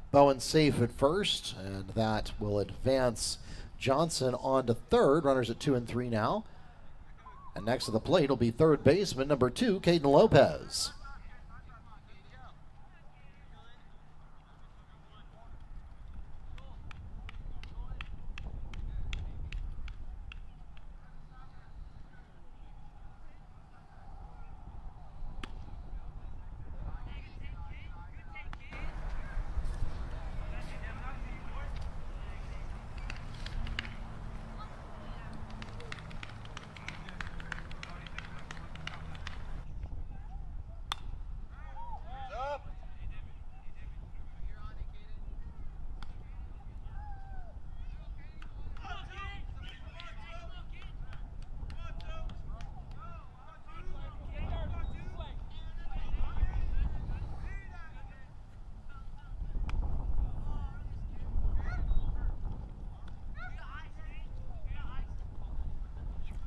Bowen safe at first, and that will advance Johnson on to third. Runners at 2 and 3 now. And next to the plate will be third baseman number 2, Caden Lopez.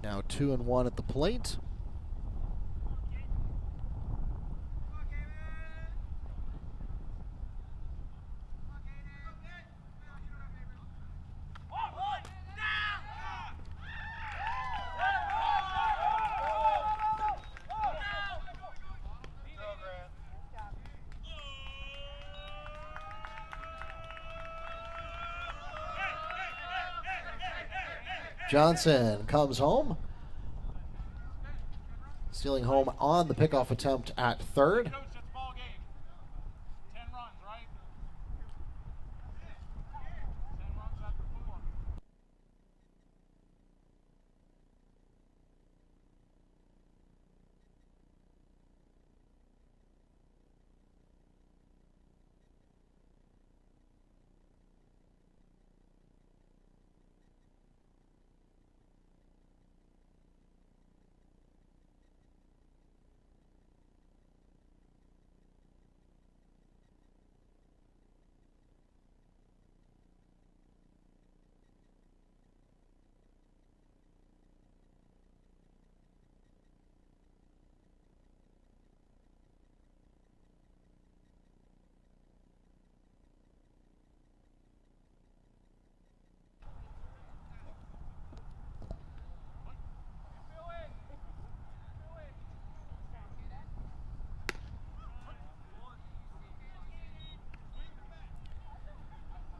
Now 2-1 at the plate. Johnson comes home, stealing home on the pickoff attempt at third.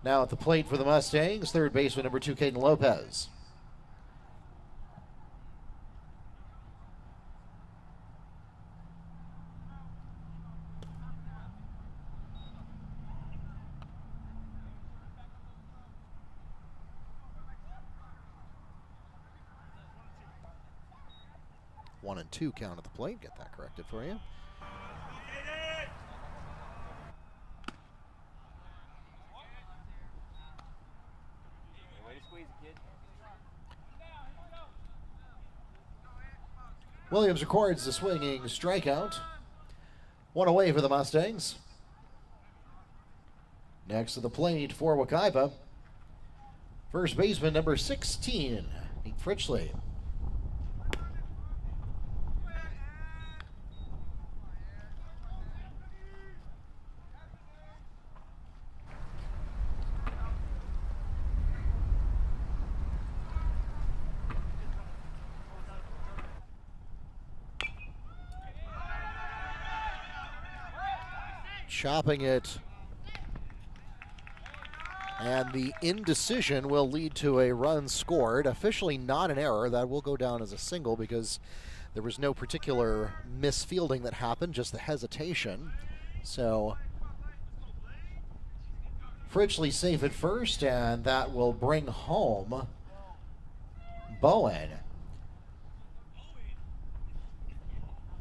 Now at the plate for the Mustangs, third baseman number 2, Caden Lopez. One and 2 count at the plate. Get that corrected for you. Williams records the swinging strikeout. One away for the Mustangs. Next to the plate for Wekiva, first baseman number 16, Nate Fritchley. Chopping it, and the indecision will lead to a run scored. Officially not an error. That will go down as a single because there was no particular misfielding that happened, just the hesitation. So Fritchley safe at first, and that will bring home Bowen.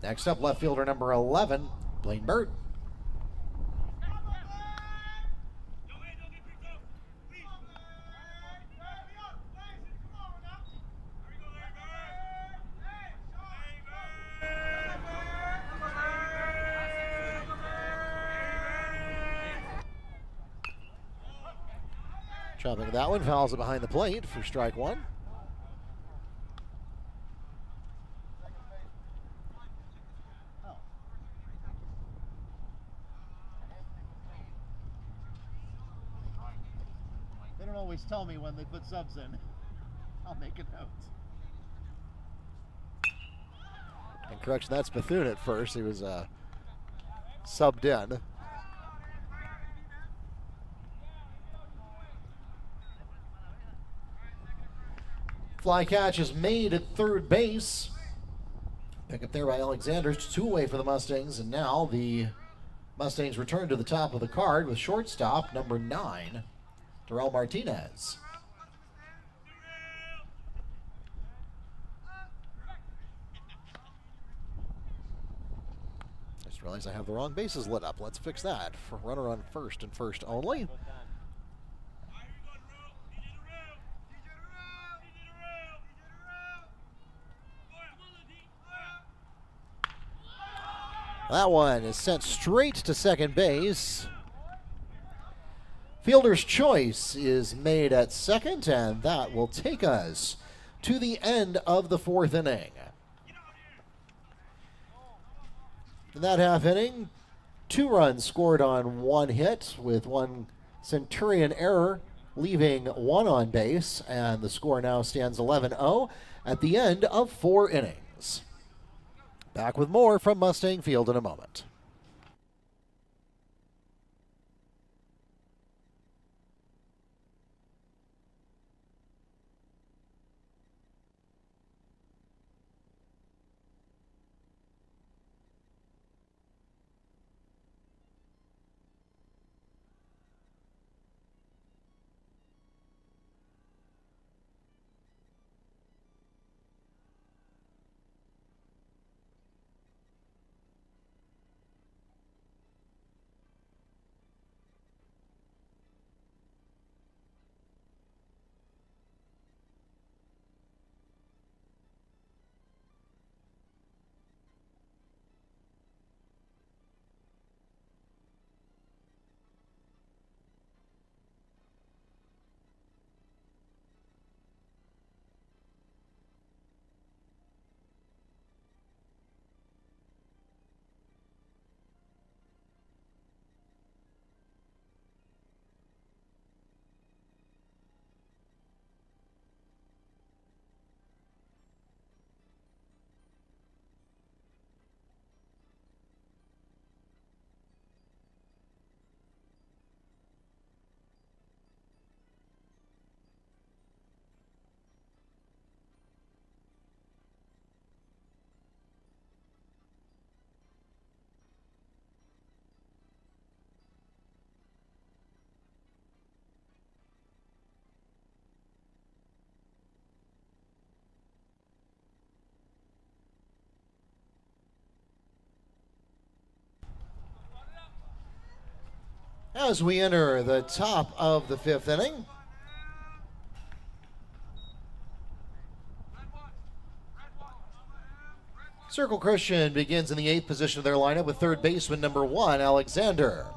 Next up, left fielder number 11, Blaine Burt. Chopping that one, fouls it behind the plate for strike one. They don't always tell me when they put subs in. I'll make a note. And correction, that's Bethune at first. He was subbed in. Fly catch is made at third base. Pick up there by Alexander. It's 2 away for the Mustangs. And now the Mustangs return to the top of the card with shortstop number 9, Darrell Martinez. I just realized I have the wrong bases lit up. Let's fix that. For runner on first and first only. That one is sent straight to second base. Fielder's choice is made at second, and that will take us to the end of the 4th inning. In that half inning, 2 runs scored on 1 hit, with 1 Centurion error, leaving 1 on base, and the score now stands 11-0 at the end of 4 innings. Back with more from Mustang Field in a moment. As we enter the top of the 5th inning, Circle Christian begins in the 8th position of their lineup with third baseman number 1, Alexander.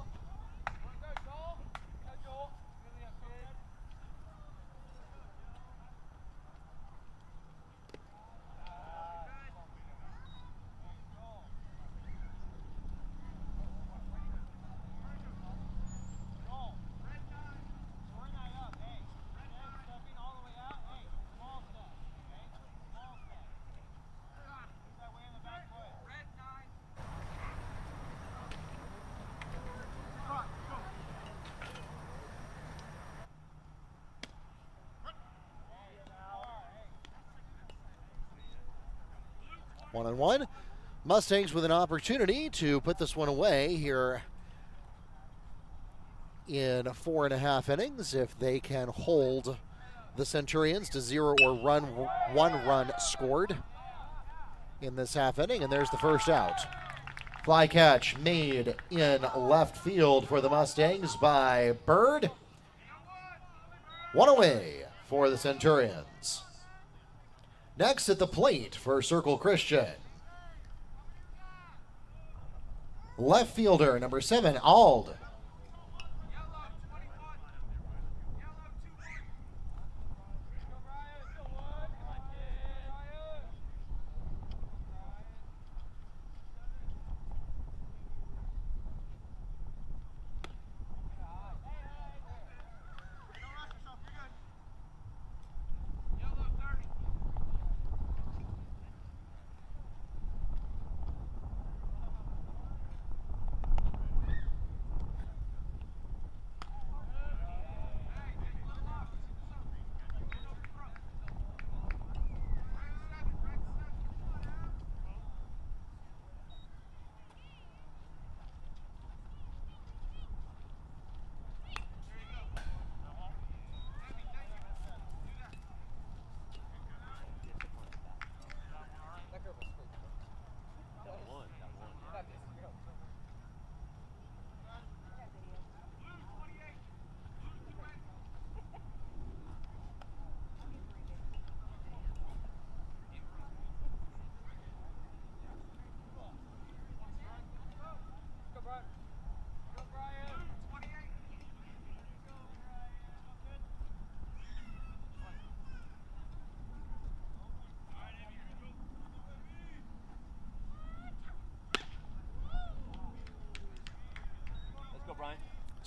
One on one. Mustangs with an opportunity to put this one away here in 4.5 innings if they can hold the Centurions to 0 or 1 run scored in this half inning. And there's the first out. Fly catch made in left field for the Mustangs by Bird. 1 away for the Centurions. Next at the plate for Circle Christian, left fielder number 7, Ald.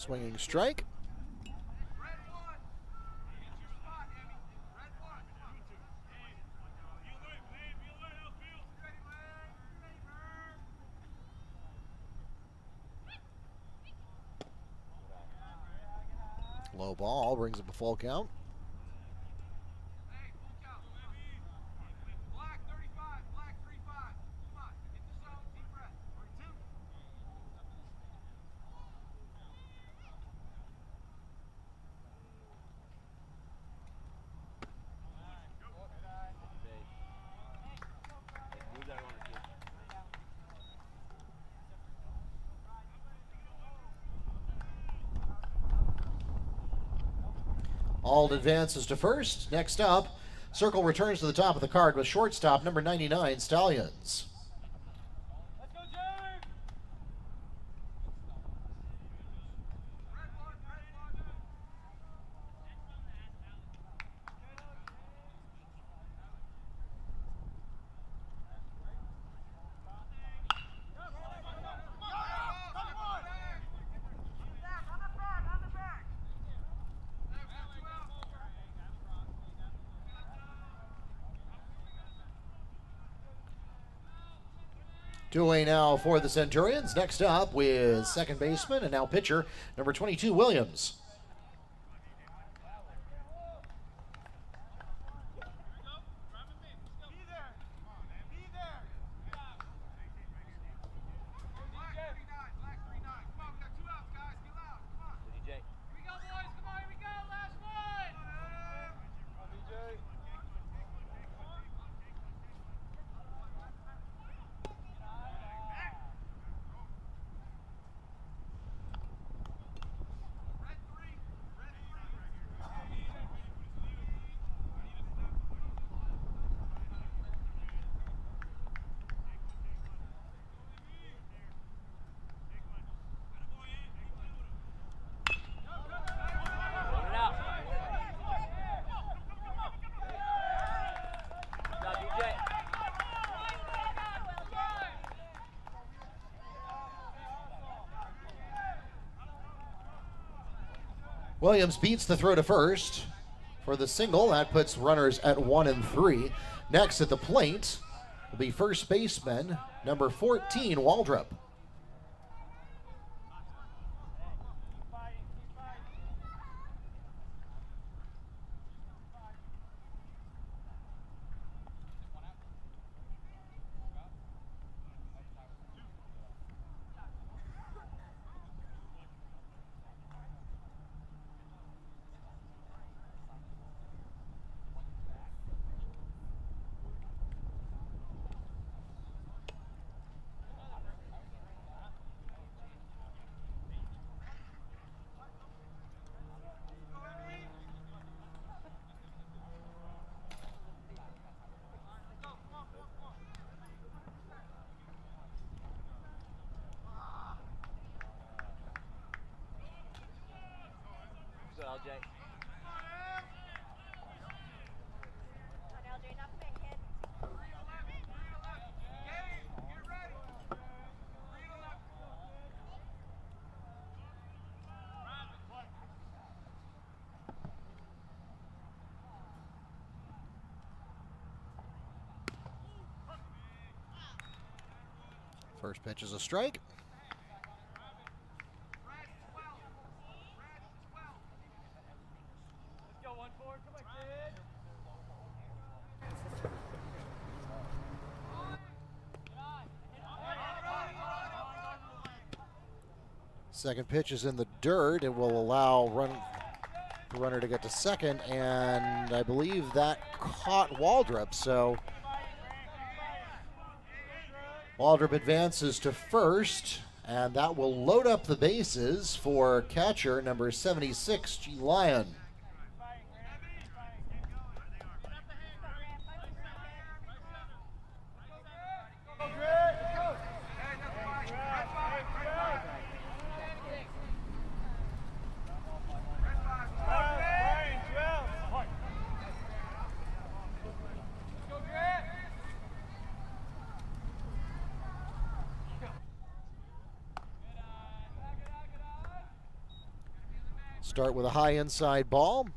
Swinging strike. Low ball brings up a full count. Ald advances to first. Next up, Circle returns to the top of the card with shortstop number 99, Stallions. Let's go, James! Two-way now for the Centurions. Next up with second baseman and now pitcher number 22, Williams. Williams beats the throw to first for the single. That puts runners at 1 and 3. Next at the plate will be first baseman number 14, Waldrop. First pitch is a strike. Let's go, 1-4. Come on, kid. Second pitch is in the dirt. It will allow the runner to get to second, and I believe that caught Waldrop. So Waldrop advances to first, and that will load up the bases for catcher number 76, G. Lyon. Start with a high inside ball.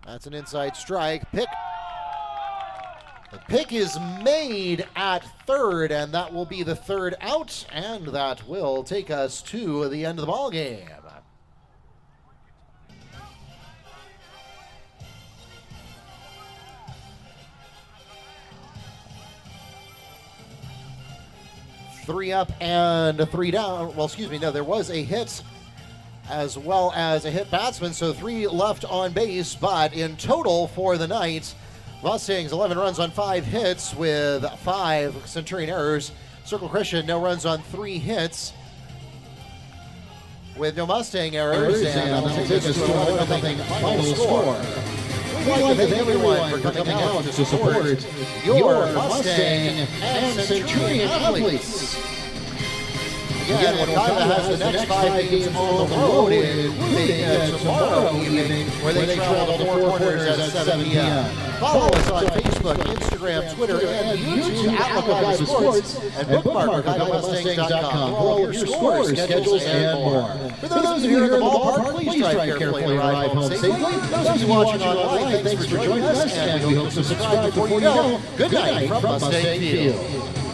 That's an inside strike. Pick. The pick is made at third, and that will be the third out, and that will take us to the end of the ball game. Three up and three down. Well, excuse me, no, there was a hit as well as a hit batsman, so 3 left on base, but in total for the night, Mustangs 11 runs on 5 hits with 5 Centurion errors. Circle Christian, no runs on 3 hits with no Mustang errors, and that'll take us to a 11-0 final score. We'd like to thank everyone for coming out to support your Mustang and Centurion athletes. Again, Wekiva has the next 5 games on the road, including tomorrow evening, where they travel to Four Corners at 7 p.m. Follow us on Facebook, Instagram, Twitter, and YouTube at Wekiva Sports, and bookmark WekivaMustangs.com for all your scores, schedules, and more. For those of you here in the ballpark, please drive carefully and arrive home safely. Those of you watching online, thanks for joining us, and we hope to subscribe before you go. Good night from Mustang Field.